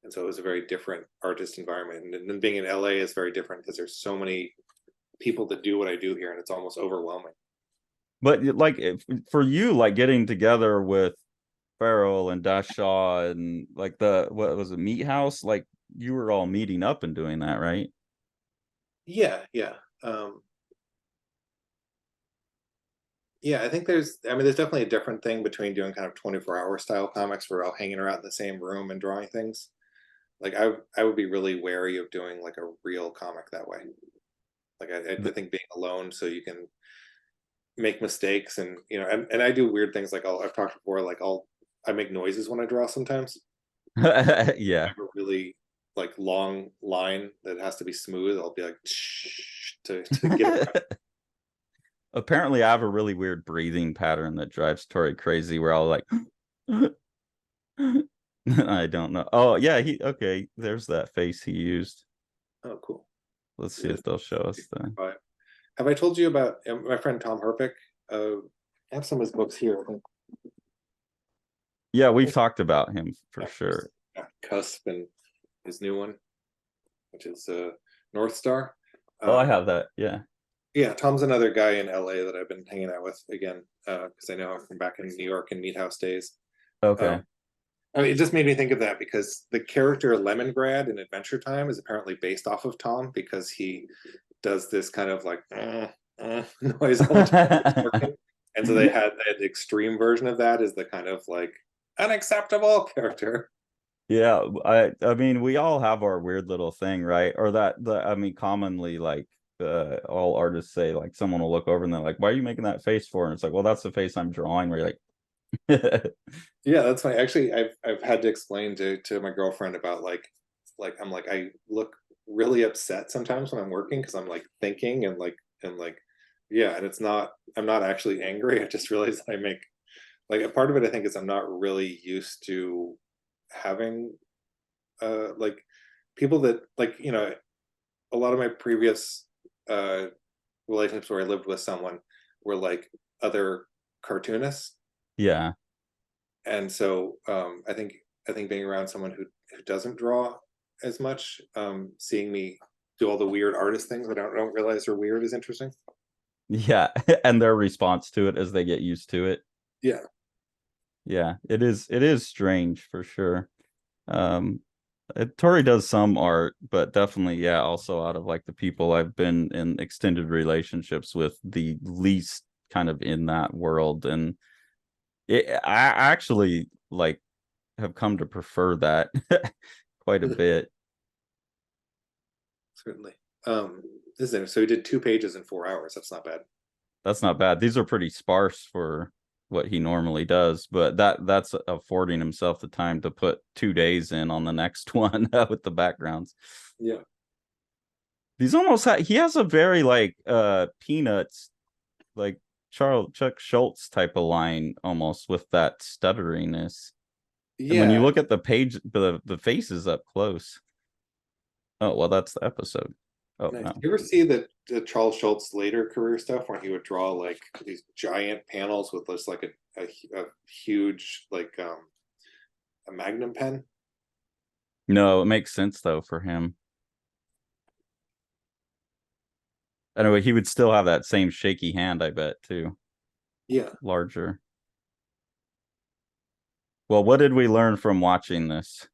And so it was a very different artist environment. And then being in LA is very different because there's so many people that do what I do here and it's almost overwhelming. But like for you, like getting together with Farrell and Dash Shaw and like the what was it, Meat House, like you were all meeting up and doing that, right? Yeah, yeah. Yeah, I think there's definitely a different thing between doing kind of 24-hour style comics where we're all hanging around in the same room and drawing things. Like I would be really wary of doing like a real comic that way. Like I think being alone so you can make mistakes and and I do weird things like I've talked before like I make noises when I draw sometimes. I Yeah. have a really like long line that has to be smooth. I'll be like to get it right. Apparently, I have a really weird breathing pattern that drives Tori crazy. Where I'll like, I don't know. Oh yeah, he okay. There's that face he used. Oh, cool. Let's see It is if they'll show us then. Have I told you about my friend Tom Herpick? I have some of his books here. Yeah, we've talked about him for sure. Cusp and his new one, which is North Star. Oh, I Um, have that. Yeah. yeah, Tom's another guy in LA that I've been hanging out with again because I know him from back in New York and Meat House days. Okay. Um, I mean, it just made me think of that because the character Lemongrad in Adventure Time is apparently based off of Tom because he does this kind of like noise all the time when he's working. And so they had the extreme version of that is the kind of like unacceptable character. Yeah, I mean we all have our weird little thing, right? Or that the I mean commonly like all artists say like someone will look over and they're like, "Why are you making that face for?" And it's like, "Well, that's the face I'm drawing." Where you're like, Yeah, that's funny. Actually, I've had to explain to my girlfriend about like I'm like I look really upset sometimes when I'm working because I'm like thinking and yeah, and it's not I'm not actually angry. I just realized I make like a part of it I think is I'm not really used to having like people that like a lot of my previous uh relationships where I lived with someone were like other cartoonists yeah. and so I think being around someone who doesn't draw as much, seeing me do all the weird artist things I don't realize are weird is interesting. Yeah, and their response to it as they get used to it. Yeah. Yeah, it is strange for sure. Um Tori does some art, but definitely, yeah, also out of like the people I've been in extended relationships with, the least kind of in that world. And I actually like have come to prefer that quite a bit. Certainly. This is so we did 2 pages in 4 hours. That's not bad. That's not bad. These are pretty sparse for what he normally does, but that's affording himself the time to put 2 days in on the next one with the backgrounds. Yeah. These almost he has a very like Peanuts, like Chuck Schultz type of line almost with that stutteriness. And when you Yeah. look at the page, the faces up close. Oh well, that's the episode. Oh Nice. no. You ever see the Charles Schultz later career stuff where he would draw like these giant panels with just like a huge like a Magnum pen? No, it makes sense though for him. Anyway, he would still have that same shaky hand, I bet, too. Yeah. Larger. Well, what did we learn from watching this?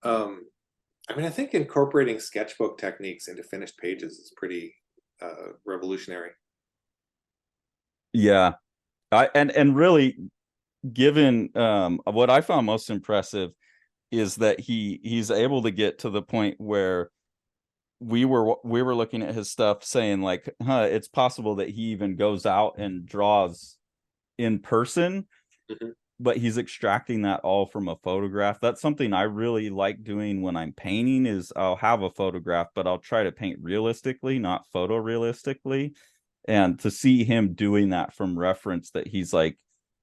I mean, I think incorporating sketchbook techniques into finished pages is pretty revolutionary. Yeah. And really, given what I found most impressive is that he's able to get to the point where we were looking at his stuff saying like, it's possible that he even goes out and draws in person, but he's extracting that all from a photograph. That's something I really like doing when I'm painting is I'll have a photograph, but I'll try to paint realistically, not photorealistically. And to see him doing that from reference, that he's like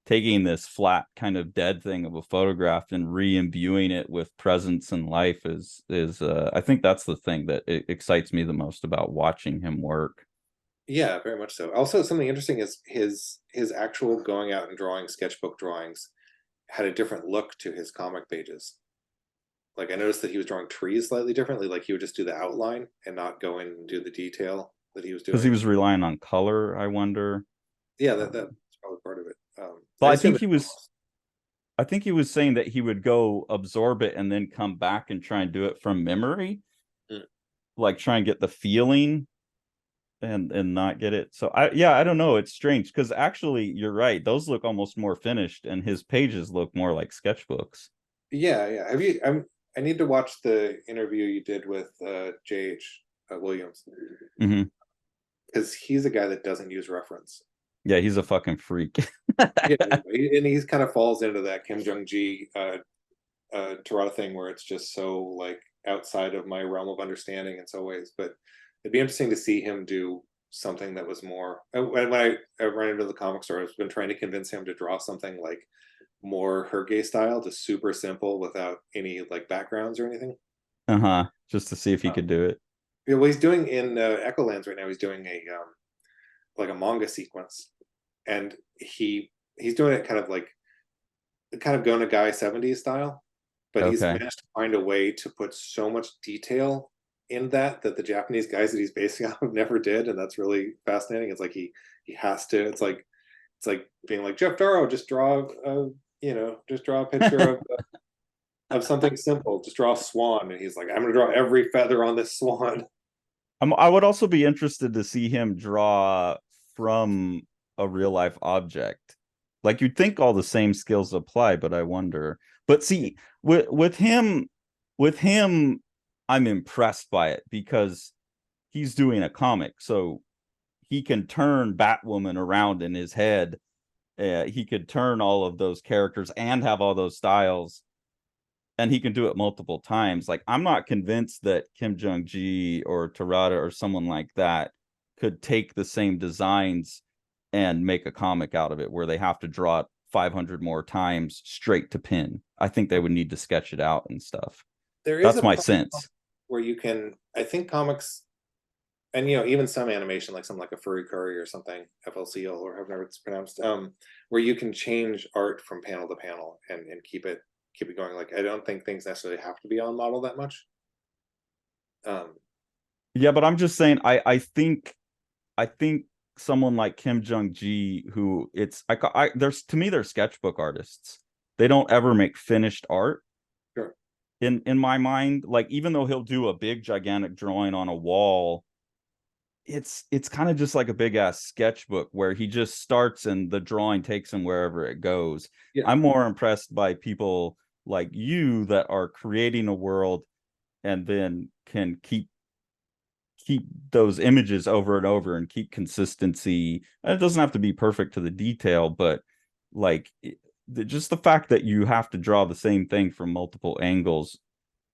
taking this flat kind of dead thing of a photograph and re-imbuing it with presence and life is I think that's the thing that excites me the most about watching him work. Yeah, very much so. Also, something interesting is his actual going out and drawing sketchbook drawings had a different look to his comic pages. Like I noticed that he was drawing trees slightly differently. Like he would just do the outline and not go in and do the detail that he was Because he doing. was relying on color, I wonder. Yeah, that's probably part of it. But I I assume think he was saying that he would go absorb it and then come back and try and do it from memory, Mm. like try and get the feeling and not get it. So I don't know. It's strange because actually you're right. Those look almost more finished, and his pages look more like sketchbooks. Yeah, yeah. Have you? I need to watch the interview you did with J.H. Williams Hmm. because he's a guy that doesn't use reference. Yeah, he's a fucking freak. Yeah, and he's kind of falls into that Kim Jong Gi Torah thing where it's just so like outside of my realm of understanding in some ways. But it'd be interesting to see him do something that was more. When I ran into the comic store, I've been trying to convince him to draw something like more Hergé style, just super simple without any like backgrounds or anything. Uh-huh. Just to see if he could do it. Yeah, what he's doing in Echolands right now, he's doing a like a manga sequence, and he's doing it kind of Gona Guy 70s style, but he's Okay. managed to find a way to put so much detail in that the Japanese guys that he's basing off of never did, and that's really fascinating. It's like he has to. It's like being like Jeff Darrow, just draw just draw a picture of something simple, just draw a swan, and he's like, I'm gonna draw every feather on this swan. I would also be interested to see him draw from a real life object. Like you'd think all the same skills apply, but I wonder. But see, with him, I'm impressed by it because he's doing a comic, so he can turn Batwoman around in his head. He could turn all of those characters and have all those styles, and he can do it multiple times. Like I'm not convinced that Kim Jong Gi or Tarada or someone like that could take the same designs and make a comic out of it where they have to draw it 500 more times straight to pin. I think they would need to sketch it out and stuff. There is That's a my problem sense. where you can, I think comics, and even some animation, like something like a Furry Curry or something, FLCL or however it's pronounced, where you can change art from panel to panel and keep it going. Like I don't think things necessarily have to be on model that much. Yeah, but I'm just saying I think someone like Kim Jong Gi, who there's to me they're sketchbook artists. They don't ever make finished art. Sure. In my mind, like even though he'll do a big gigantic drawing on a wall, it's kind of just like a big ass sketchbook where he just starts and the drawing takes him wherever it goes. Yeah. I'm more impressed by people like you that are creating a world and then can keep keep those images over and over and keep consistency. It doesn't have to be perfect to the detail, but like just the fact that you have to draw the same thing from multiple angles,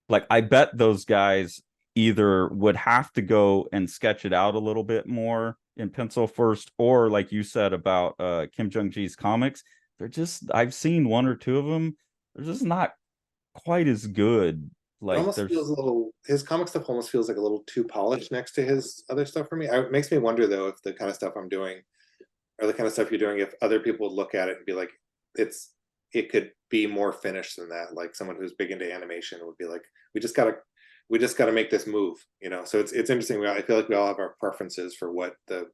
like I bet those guys either would have to go and sketch it out a little bit more in pencil first, or like you said about Kim Jung-ji's comics, they're just, I've seen one or two of them, they're just not quite as good. It Like almost feels a little, his comic stuff almost feels like a little too polished next to his other stuff for me. It makes me wonder though if the kind of stuff I'm doing or the kind of stuff you're doing, if other people would look at it and be like, it could be more finished than that. Like someone who's big into animation would be like, we just gotta make this move, you know. So it's interesting. I feel like we all have our preferences for what the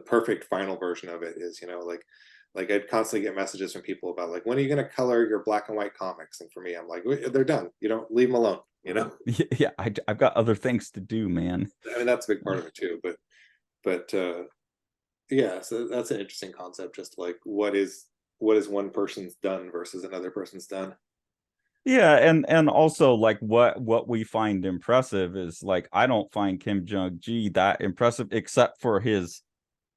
perfect final version of it is, you know. Like I'd constantly get messages from people about like, when are you going to color your black and white comics? And for me, I'm like, they're done. You don't leave them alone, you know. yeah, I've got other things to do, man. I mean, that's a big part of it too. But yeah, so that's an interesting concept. Just like what is one person's done versus another person's done. Yeah, and also like what we find impressive is like I don't find Kim Jong-gi that impressive except for his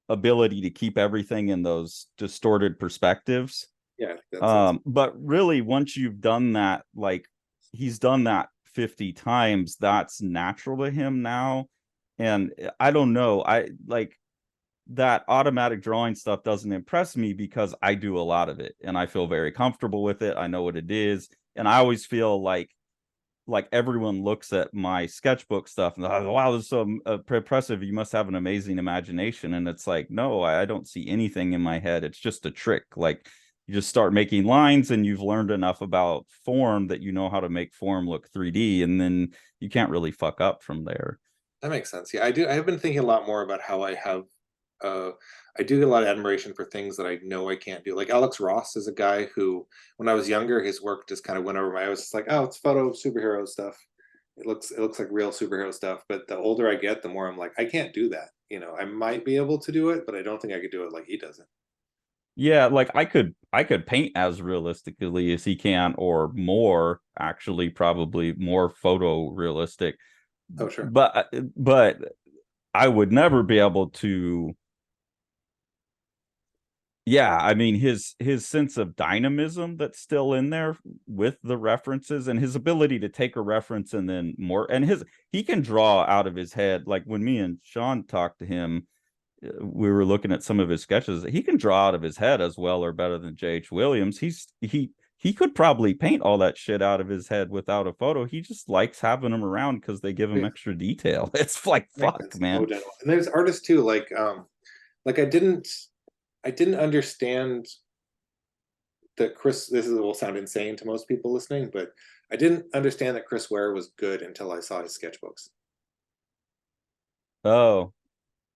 ability to keep everything in those distorted perspectives. Yeah, that's it. But really once you've done that, like he's done that 50 times, that's natural to him now. And I don't know, I like that automatic drawing stuff doesn't impress me because I do a lot of it and I feel very comfortable with it. I know what it is. And I always feel like everyone looks at my sketchbook stuff and like, wow, this is so impressive. You must have an amazing imagination. And it's like, no, I don't see anything in my head. It's just a trick. Like you just start making lines and you've learned enough about form that you know how to make form look 3D, and then you can't really fuck up from there. That makes sense. Yeah, I do. I've been thinking a lot more about how uh, I do get a lot of admiration for things that I know I can't do. Like Alex Ross is a guy who, when I was younger, his work just kind of went over my. I was just like, oh, it's photo superhero stuff. It looks like real superhero stuff. But the older I get, the more I'm like, I can't do that. You know, I might be able to do it, but I don't think I could do it like he does it. Yeah, like I could paint as realistically as he can, or more, actually, probably more photorealistic. Oh, sure. But I would never be able to. Yeah, I mean his sense of dynamism that's still in there with the references, and his ability to take a reference and then more, and his he can draw out of his head. Like when me and Sean talked to him, we were looking at some of his sketches. He can draw out of his head as well or better than J.H. Williams. He could probably paint all that shit out of his head without a photo. He just likes having them around because they give him Yeah, extra detail. It's like makes fuck, sense. No man. doubt. And there's artists too, like I didn't understand that Chris. This will sound insane to most people listening, but I didn't understand that Chris Ware was good until I saw his sketchbooks. Oh,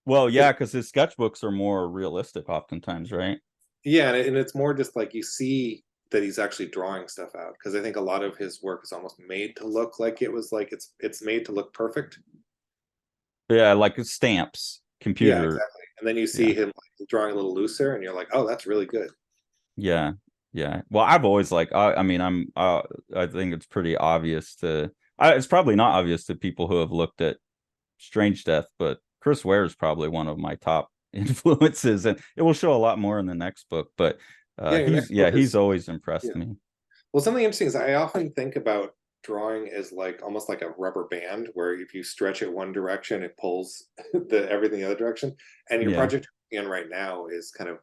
well, yeah, Because because his sketchbooks are more realistic oftentimes, right? yeah, and it's more just like you see that he's actually drawing stuff out. Because I think a lot of his work is almost made to look like it was like it's made to look perfect. Yeah, like stamps, Yeah, computer. exactly. And then you see Yeah, him like drawing a little looser, and you're like, oh, that's really good. yeah, yeah. Well, I've always like, I mean, I think it's pretty obvious to. It's probably not obvious to people who have looked at Strange Death, but Chris Ware is probably one of my top influences, and it will show a lot more in the next book. But Yeah, your he's next book he's is always yeah. impressed me. Well, something interesting is I often think about drawing as like almost like a rubber band, where if you stretch it one direction, it pulls the everything the other direction. And your Yeah. project you're in right now is kind of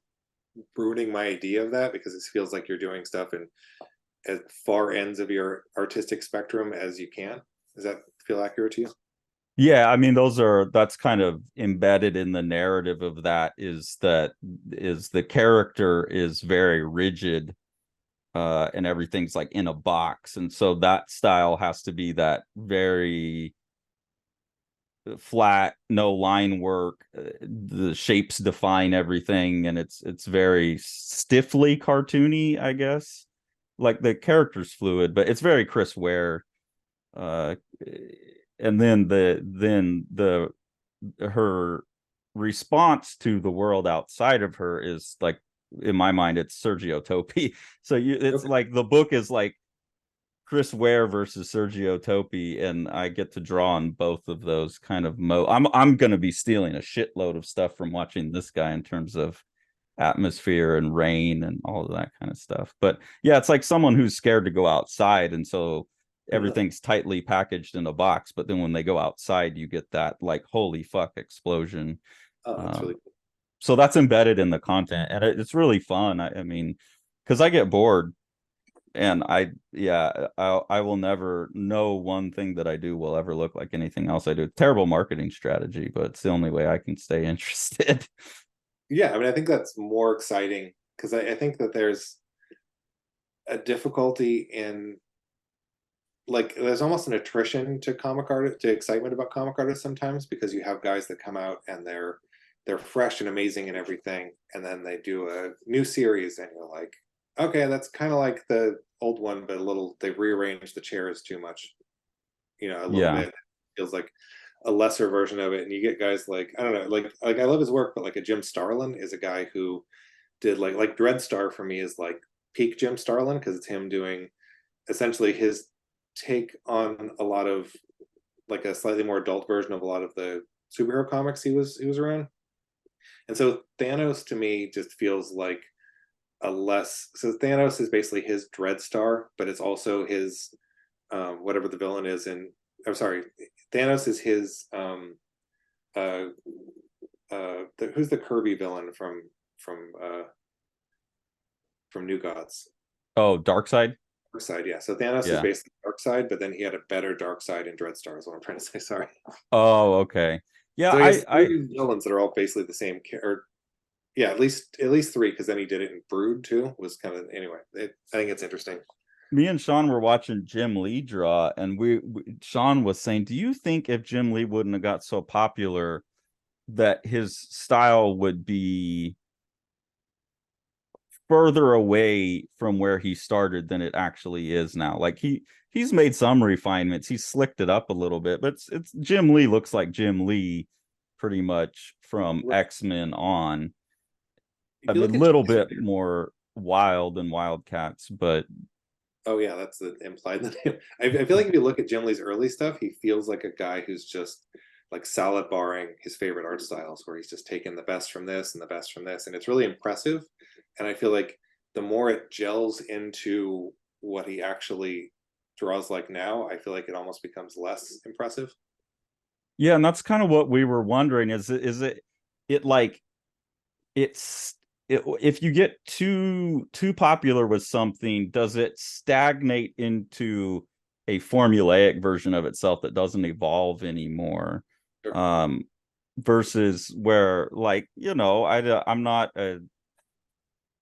ruining my idea of that because it feels like you're doing stuff in as far ends of your artistic spectrum as you can. Does that feel accurate to you? Yeah, I mean that's kind of embedded in the narrative of that is the character is very rigid, and everything's like in a box, and so that style has to be that very flat, no line work. The shapes define everything, and it's very stiffly cartoony, I guess. Like the character's fluid, but it's very Chris Ware. Uh, and then the her response to the world outside of her is like, in my mind, it's Sergio Topi. So it's Okay. like the book is like Chris Ware versus Sergio Topi, and I get to draw on both of those kind of I'm going to be stealing a shitload of stuff from watching this guy in terms of atmosphere and rain and all of that kind of stuff. But yeah, it's like someone who's scared to go outside, and so everything's tightly packaged in a box. But then when they go outside, you get that like holy fuck explosion. Oh, that's really cool. So that's embedded in the content, and it's really fun. I mean, because I get bored, and I will never know one thing that I do will ever look like anything else I do. Terrible marketing strategy, but it's the only way I can stay interested. Yeah, I mean, I think that's more exciting because I think that there's a difficulty in like there's almost an attrition to comic art to excitement about comic artists sometimes because you have guys that come out and they're fresh and amazing and everything, and then they do a new series and you're like, okay, that's kind of like the old one, but a little they've rearranged the chairs too much, you know, a little Yeah. bit. It feels like a lesser version of it, and you get guys like I don't know, like I love his work, but like a Jim Starlin is a guy who did like Dreadstar for me is like peak Jim Starlin because it's him doing essentially his take on a lot of like a slightly more adult version of a lot of the superhero comics he was around. And so Thanos to me just feels like a less so Thanos is basically his Dreadstar, but it's also his whatever the villain is in I'm sorry, Thanos is his uh who's the Kirby villain from New Gods? Oh, Darkseid. Darkseid, yeah. So Thanos is Yeah. basically Darkseid, but then he had a better Darkseid in Dreadstar, is what I'm trying to say. Sorry. Oh, okay. Yeah, So he has I three villains that are all basically the same character. Yeah, at least three, because then he did it in Brood too. Was kind of anyway. I think it's interesting. me and Sean were watching Jim Lee draw, and Sean was saying, "Do you think if Jim Lee wouldn't have got so popular, that his style would be further away from where he started than it actually is now? Like he's made some refinements, he's slicked it up a little bit, but it's Jim Lee looks like Jim Lee pretty much from X-Men on. I If you mean, look a at little Jim's, bit more wild than Wildcats, but oh yeah, that's the implied name. I feel like if you look at Jim Lee's early stuff, he feels like a guy who's just like salad barring his favorite art styles, where he's just taking the best from this and the best from this, and it's really impressive. And I feel like the more it gels into what he actually draws like now, I feel like it almost becomes less impressive. yeah, and that's kind of what we were wondering. It like if you get too popular with something, does it stagnate into a formulaic version of itself that doesn't evolve anymore? Sure. Um, versus where, like, I'm not a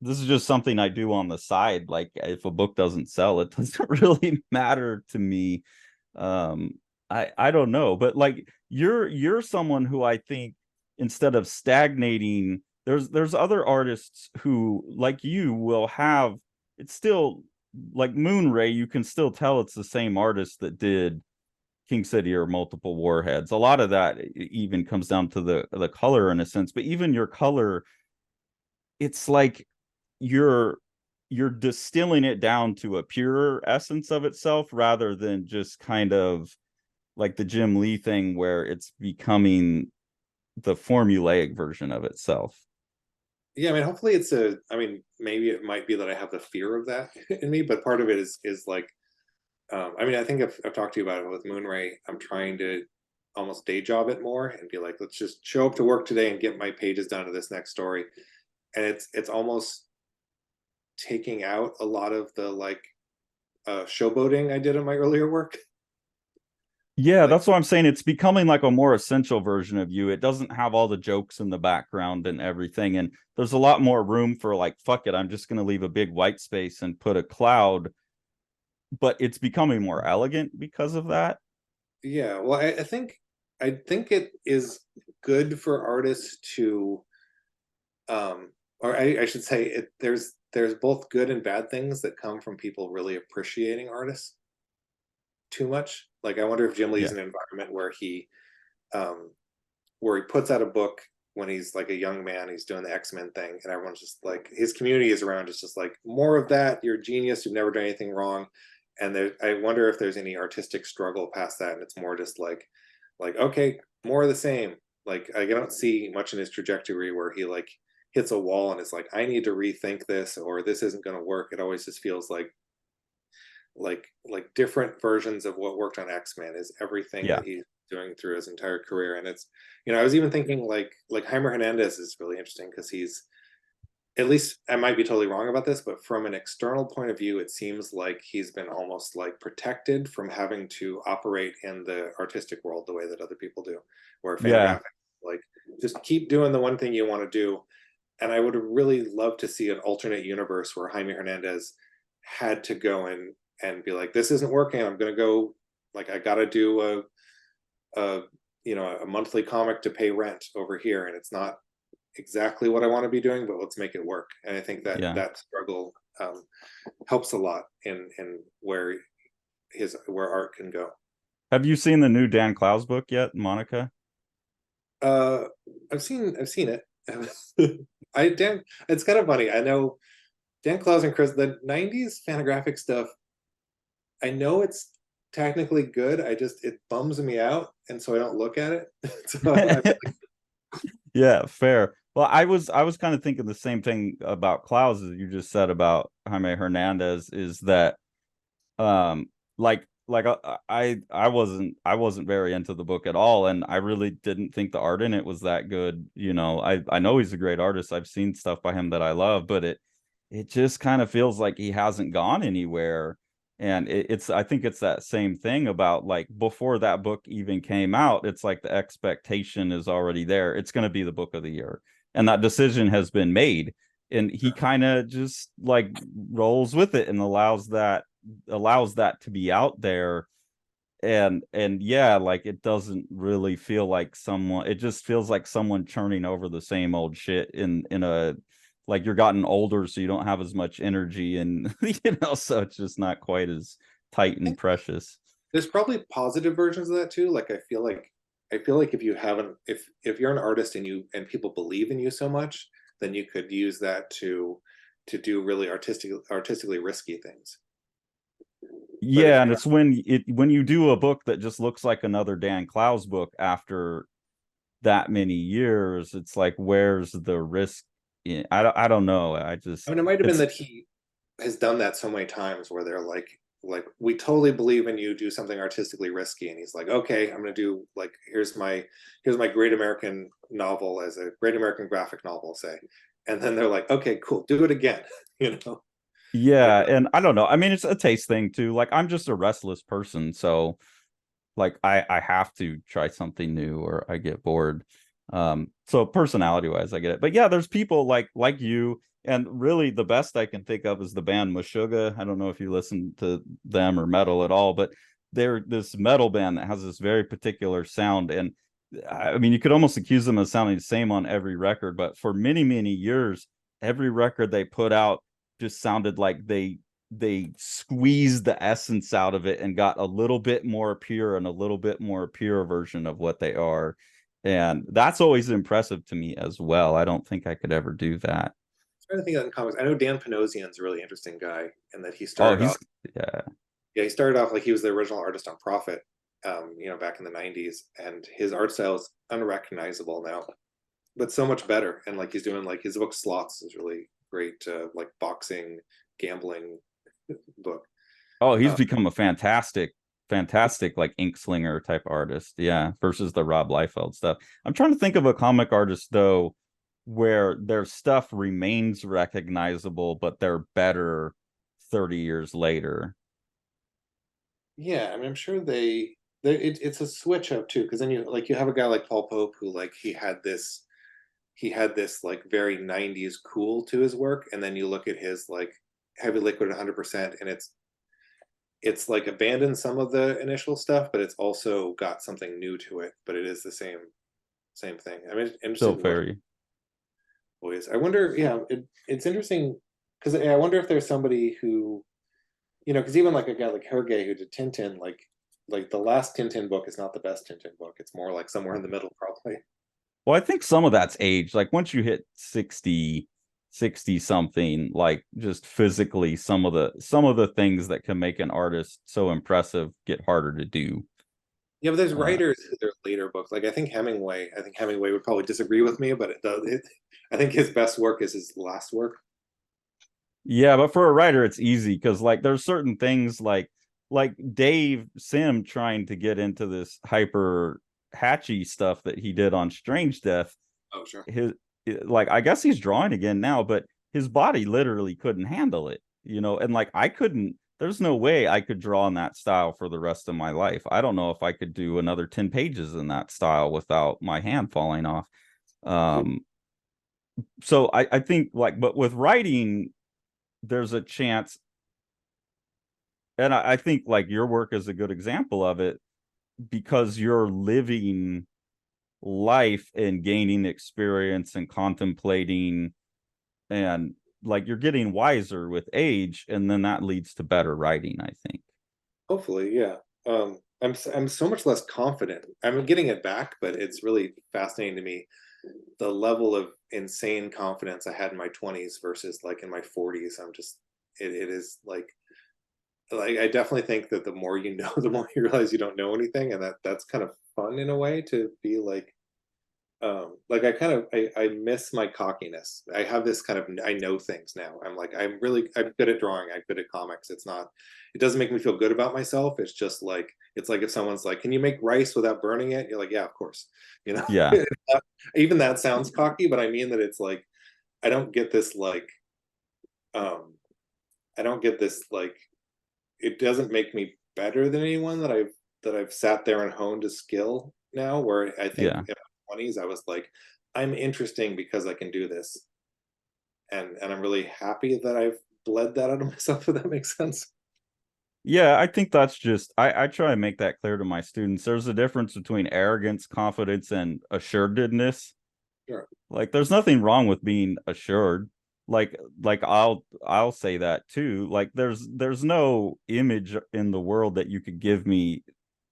this is just something I do on the side. Like if a book doesn't sell, it doesn't really matter to me. Um, I don't know, but like you're someone who I think instead of stagnating, there's other artists who like you will have it's still like Moonray, you can still tell it's the same artist that did King City or Multiple Warheads. A lot of that even comes down to the color in a sense, but even your color, it's like you're you're distilling it down to a purer essence of itself rather than just kind of like the Jim Lee thing where it's becoming the formulaic version of itself. Yeah, I mean, hopefully it's a. I mean, maybe it might be that I have the fear of that in me, but part of it is like, I mean, I think I've talked to you about it with Moonray. I'm trying to almost day job it more and be like, let's just show up to work today and get my pages down to this next story, and it's almost taking out a lot of the like showboating I did in my earlier work. Yeah, Like, that's what I'm saying. It's becoming like a more essential version of you. It doesn't have all the jokes in the background and everything. And there's a lot more room for like, fuck it, I'm just going to leave a big white space and put a cloud. But it's becoming more elegant because of that. yeah, well, I think it is good for artists to or I should say it there's both good and bad things that come from people really appreciating artists too much. Like I wonder if Jim Lee's Yeah. in an environment um where he puts out a book when he's like a young man, he's doing the X-Men thing, and everyone's just like his community is around, it's just like more of that, you're a genius, you've never done anything wrong. and there, I wonder if there's any artistic struggle past that, and it's more just like okay, more of the same. Like I don't see much in his trajectory where he like hits a wall and is like, I need to rethink this, or this isn't going to work. It always just feels like different versions of what worked on X-Men is everything Yeah. that he's doing through his entire career. And it's, I was even thinking like Heimer Hernandez is really interesting because he's, at least I might be totally wrong about this, but from an external point of view, it seems like he's been almost like protected from having to operate in the artistic world the way that other people do, where Yeah. Fantagraphics like just keep doing the one thing you want to do. And I would really love to see an alternate universe where Jaime Hernandez had to go in and be like, this isn't working. I'm going to go, like, I got to do a monthly comic to pay rent over here. And it's not exactly what I want to be doing, but let's make it work. And I think that Yeah. that struggle helps a lot in where art can go. Have you seen the new Dan Clowes book yet, Monica? Uh, I've seen it. It's kind of funny. I know Dan Clowes and Chris, the '90s Fantagraphic stuff. I know it's technically good. It bums me out, and so I don't look at it. So Yeah, fair. Well, I was kind of thinking the same thing about Clowes as you just said about Jaime Hernandez, is that I wasn't very into the book at all, and I really didn't think the art in it was that good. I know he's a great artist. I've seen stuff by him that I love, but it just kind of feels like he hasn't gone anywhere. And I think it's that same thing about, like, before that book even came out, it's like the expectation is already there. It's going to be the book of the year. And that decision has been made. And he kind of just like rolls with it and allows that to be out there. And yeah, like, it doesn't really feel like someone, it just feels like someone churning over the same old shit in a, like, you're gotten older, so you don't have as much energy, and so it's just not quite as tight and precious. there's probably positive versions of that too. Like I feel like if you haven't, if you're an artist and people believe in you so much, then you could use that to do really artistically risky things. But if Yeah, and you're it's when you do a book that just looks like another Dan Clowes book after that many years, it's like, where's the risk I don't know. I mean, it might have been It's that he has done that so many times where they're like we totally believe in you, do something artistically risky, and he's like, okay, I'm gonna do, like, here's my great American novel as a great American graphic novel, say, and then they're like, okay, cool, do it again. you know Yeah, yeah. and I don't know. I mean, it's a taste thing too. Like, I'm just a restless person, so like I have to try something new or I get bored. So personality wise, I get it. But yeah, there's people like you, and really the best I can think of is the band Meshuggah. I don't know if you listen to them or metal at all, but they're this metal band that has this very particular sound. And I mean, you could almost accuse them of sounding the same on every record, but for many, many years, every record they put out just sounded like they squeezed the essence out of it and got a little bit more pure and a little bit more pure version of what they are. And that's always impressive to me as well. I don't think I could ever do that. I'm trying to think of that in comics. I know Dan Panosian's a really interesting guy, and that he Oh, started off, he's yeah. yeah, he started off like he was the original artist on Prophet, back in the '90s, and his art style is unrecognizable now, but so much better. And like he's doing, like, his book Slots is really great, like boxing, gambling book. Oh, he's Uh, become a fantastic like ink slinger type artist. Yeah, versus the Rob Liefeld stuff. I'm trying to think of a comic artist though where their stuff remains recognizable, but they're better 30 years later. yeah, I mean, I'm sure it's a switch up too, because then you have a guy like Paul Pope who, like, he had this like very '90s cool to his work, and then you look at his like Heavy Liquid 100%, and it's like abandoned some of the initial stuff, but it's also got something new to it, but it is the same thing. I'm interested Still in what very. boys. I wonder, yeah, it's interesting because I wonder if there's somebody who, because even like a guy like Hergé who did Tintin, like the last Tintin book is not the best Tintin book. It's more like somewhere in the middle, probably. Well, I think some of that's age. Like, once you hit 60, 60 something, like just physically some of the things that can make an artist so impressive get harder to do. Yeah, but there's uh, writers who their later books, like I think Hemingway would probably disagree with me, but I think his best work is his last work. yeah, but for a writer it's easy because like there's certain things like Dave Sim trying to get into this hyper hatchy stuff that he did on Strange Death. Oh, sure. His like I guess he's drawing again now, but his body literally couldn't handle it, and like I couldn't, there's no way I could draw in that style for the rest of my life. I don't know if I could do another 10 pages in that style without my hand falling off. um so I think like, but with writing there's a chance, and I think like your work is a good example of it, because you're living life and gaining experience and contemplating, and like you're getting wiser with age, and then that leads to better writing, I think. Hopefully, yeah. I'm so much less confident. I'm getting it back, but it's really fascinating to me the level of insane confidence I had in my 20s versus like in my 40s. It is like I definitely think that the more you know, the more you realize you don't know anything, and that's kind of fun in a way to be like I miss my cockiness. I have this kind of, I know things now. I'm good at drawing, I'm good at comics. It doesn't make me feel good about myself. It's just like, it's like if someone's like, can you make rice without burning it, you're like, yeah, of course, you know. Yeah, Even that sounds cocky, but I mean that it's like I don't get this like um I don't get this like, it doesn't make me better than anyone that I've sat there and honed a skill now, where I think yeah. in my 20s I was like, I'm interesting because I can do this. And I'm really happy that I've bled that out of myself, if that makes sense. Yeah, I think that's just, I try to make that clear to my students. There's a difference between arrogance, confidence, and assuredness. Sure. Like there's nothing wrong with being assured. Like I'll say that too. Like there's no image in the world that you could give me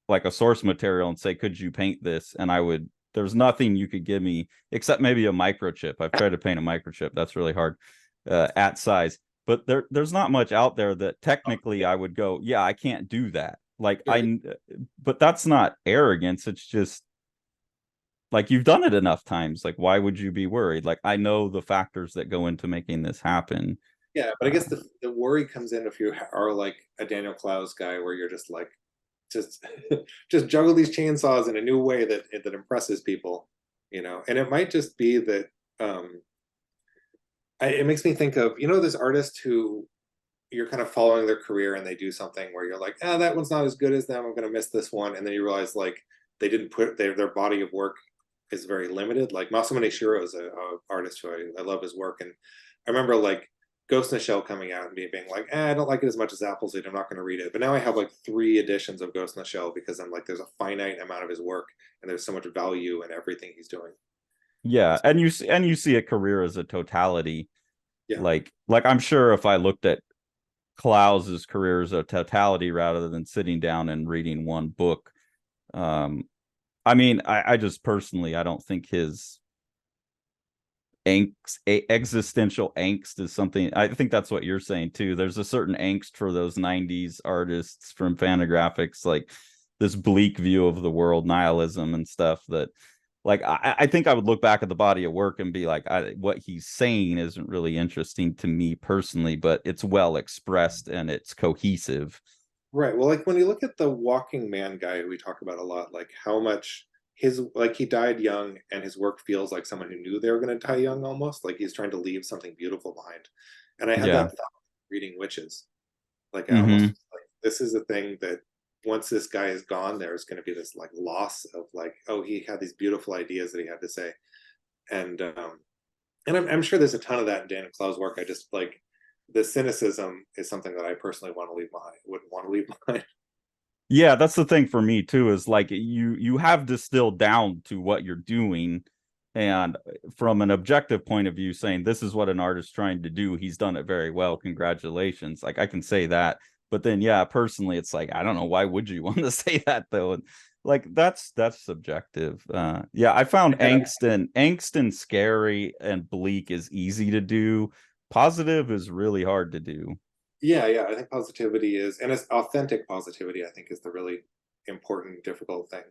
like a source material and say, could you paint this? And I would, there's nothing you could give me except maybe a microchip. I've tried to paint a microchip. That's really hard at size. But there's not much out there that Oh, technically yeah, I would go, yeah, I can't do that. Like sure. but that's not arrogance. It's just like you've done it enough times. Like why would you be worried? Like I know the factors that go into making this happen. Yeah, but I Uh, guess the worry comes in if you are like a Daniel Clowes guy, where you're just like, just just juggle these chainsaws in a new way that impresses people, you know. And it might just be that um it makes me think of, this artist who you're kind of following their career and they do something where you're like, ah, that one's not as good as them, I'm gonna miss this one. And then you realize like they didn't put their body of work is very limited. Like Masamune Shirow is a artist who I love his work. And I remember like Ghost in the Shell coming out and being like, I don't like it as much as Appleseed, I'm not going to read it. But now I have like 3 editions of Ghost in the Shell because I'm like, there's a finite amount of his work and there's so much value in everything he's doing. yeah, and you see a career as a totality. Yeah. Like I'm sure if I looked at Klaus's career as a totality rather than sitting down and reading one book, um, I mean, I just personally I don't think his existential angst is something. I think that's what you're saying too. There's a certain angst for those 90s artists from Fantagraphics, like this bleak view of the world, nihilism and stuff that like I think I would look back at the body of work and be like, what he's saying isn't really interesting to me personally, but it's well expressed and it's cohesive. Right. Well, like when you look at the Walking Man guy who we talk about a lot, like how much his, like he died young and his work feels like someone who knew they were going to die young, almost like he's trying to leave something beautiful behind. And I had Yeah. that thought reading Witches. Like I almost Hmm. was like, this is a thing that once this guy is gone, there's going to be this like loss of like, oh, he had these beautiful ideas that he had to say. And I'm sure there's a ton of that in Daniel Clow's work. I just like, the cynicism is something that I personally want to leave behind, wouldn't want to leave behind. Yeah, that's the thing for me too, is like you have distilled down to what you're doing, and from an objective point of view, saying this is what an artist's trying to do, he's done it very well, congratulations. Like I can say that. But then yeah, personally it's like I don't know, why would you want to say that though? like that's subjective. Yeah, I found And angst and scary and bleak is easy to do. Positive is really hard to do. yeah, I think positivity is, and it's authentic positivity, I think is the really important, difficult thing.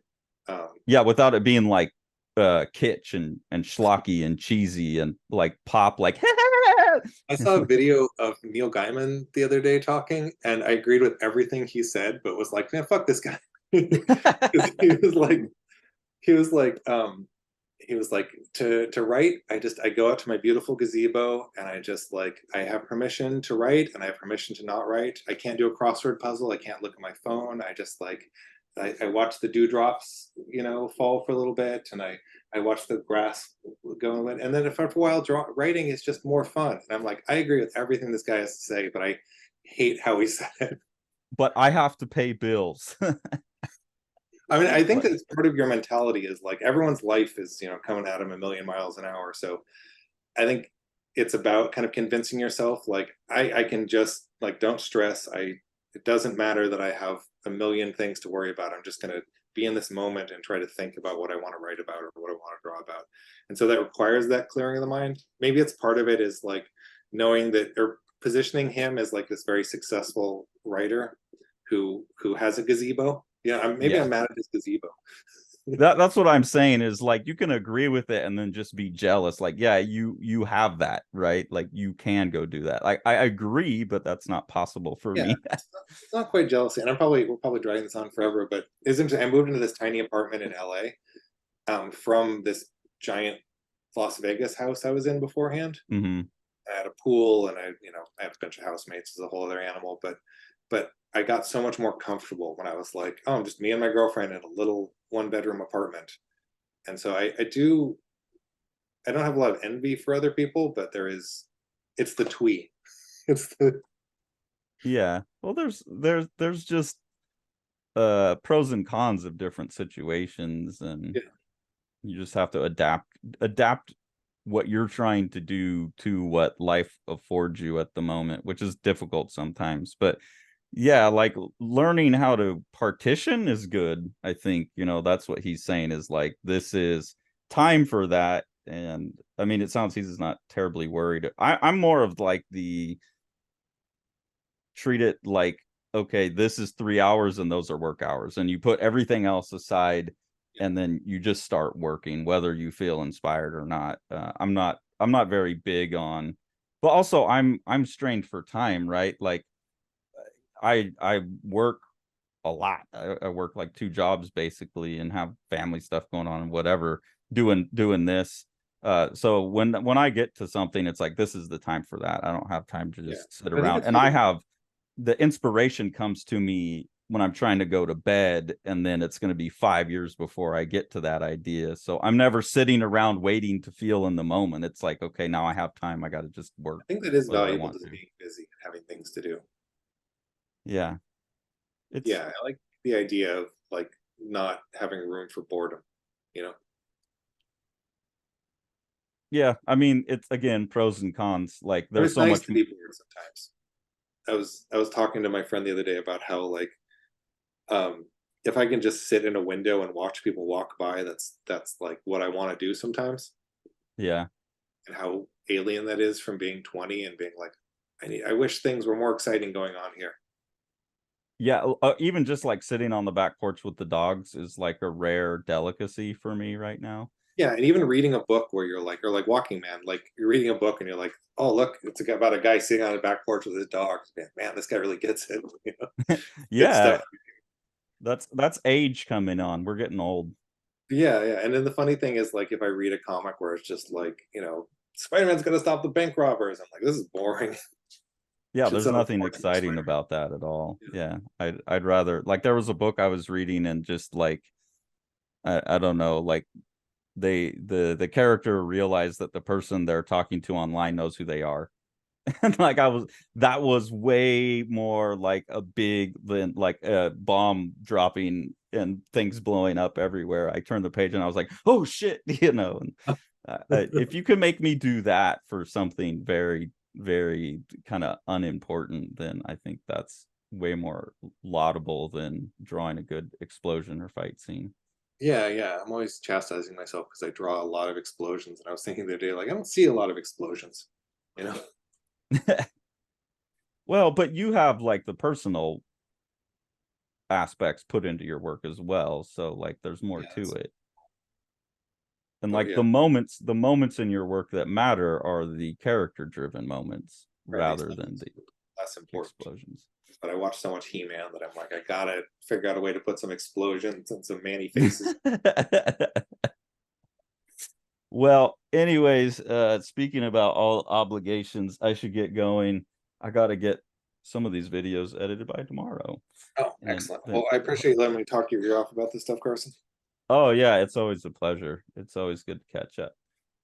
Yeah, without it being like kitsch and schlocky and cheesy and like pop like I saw a video of Neil Gaiman the other day talking, and I agreed with everything he said, but was like, man, fuck this guy. He was like, he was like, he was like, to write, I go out to my beautiful gazebo and I just like, I have permission to write and I have permission to not write. I can't do a crossword puzzle. I can't look at my phone. I just like, I watch the dewdrops, fall for a little bit, and I watch the grass go in. And then if after a while, writing is just more fun. And I'm like, I agree with everything this guy has to say, but I hate how he said it. But I have to pay bills. I mean, I think Like, that it's part of your mentality is like everyone's life is, coming at them a million miles an hour. So I think it's about kind of convincing yourself, like, I can just like, don't stress. It doesn't matter that I have a million things to worry about. I'm just going to be in this moment and try to think about what I want to write about or what I want to draw about. And so that requires that clearing of the mind. Maybe it's part of it is like knowing that, or positioning him as like this very successful writer who has a gazebo. Yeah, maybe yeah. I'm mad at his gazebo. That's what I'm saying is like you can agree with it and then just be jealous. Like, yeah, you have that, right? Like you can go do that. Like I agree, but that's not possible for Yeah, me. it's not quite jealousy, and we're probably dragging this on forever. But it's interesting. I moved into this tiny apartment in LA, from this giant Las Vegas house I was in beforehand. Hmm. I had a pool, and I have a bunch of housemates. It's a whole other animal, but I got so much more comfortable when I was like, oh, I'm just me and my girlfriend in a little one-bedroom apartment. And so I don't have a lot of envy for other people, but it's the twee. It's the Yeah. Well, there's just pros and cons of different situations, and Yeah, you just have to adapt what you're trying to do to what life affords you at the moment, which is difficult sometimes. But yeah, like learning how to partition is good. I think, that's what he's saying is like this is time for that. And I mean, it sounds he's not terribly worried. I'm more of like the treat it like, okay, this is 3 hours and those are work hours, and you put everything else aside and then you just start working whether you feel inspired or not. I'm not very big on, but also I'm strained for time, right? Like I work a lot. I work like two jobs basically and have family stuff going on and whatever, doing this. So when I get to something, it's like this is the time for that. I don't have time to yeah. just sit I think around. it's And I really have the inspiration comes to me when I'm trying to go to bed, and then it's going to be 5 years before I get to that idea. So I'm never sitting around waiting to feel in the moment. It's like, okay, now I have time. I got to just work I think that is whether I valuable, want just to. being busy and having things to do. Yeah. It's Yeah, I like the idea of like not having room for boredom, you know? Yeah, I mean, it's again pros and cons. Like But there's it's so nice much. to be bored sometimes. I was talking to my friend the other day about how like, um if I can just sit in a window and watch people walk by, that's like what I want to do sometimes, Yeah. and how alien that is from being 20 and being like, I wish things were more exciting going on here. Yeah, even just like sitting on the back porch with the dogs is like a rare delicacy for me right now. Yeah, and even reading a book where you're like, or like Walking Man, like you're reading a book and you're like, oh look, it's about a guy sitting on a back porch with his dog. Man, this guy really gets it. Good Yeah, stuff. that's age coming on. We're getting old. Yeah. And then the funny thing is, like, if I read a comic where it's just like, Spider-Man's gonna stop the bank robbers, I'm like, this is boring. Yeah, Should there's sell nothing more than exciting Spider-Man. about that at all. Yeah. Yeah, I'd rather like there was a book I was reading and just like I don't know, like the character realized that the person they're talking to online knows who they are. And like that was way more like a big than like a bomb dropping and things blowing up everywhere. I turned the page and I was like, oh shit, and if you could make me do that for something very, very kind of unimportant, then I think way more laudable than drawing a good explosion or fight scene. Yeah. I'm always chastising myself because I draw a lot of explosions, and I was thinking the other day, like, I don't see a lot of explosions, you know? Well, but you have like the personal aspects put into your work as well, so like there's more to Yes. it. And Oh like yeah, the moments in your work that matter are the character driven moments right. The rather than explosions the less important. explosions. But I watch so much He-Man that I'm like, I gotta figure out a way to put some explosions and some Manny faces. Well, anyways, speaking about all obligations, I should get going. I gotta get some of these videos edited by tomorrow. Oh, And excellent. then Well, I appreciate you letting me talk to your ear off about this stuff, Carson. oh yeah, it's always a pleasure. It's always good to catch up.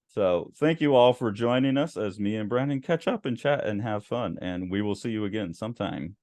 So thank you all for joining us as me and Brandon catch up and chat and have fun. And we will see you again sometime.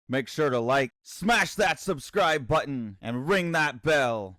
Make sure to like, smash that subscribe button, and ring that bell.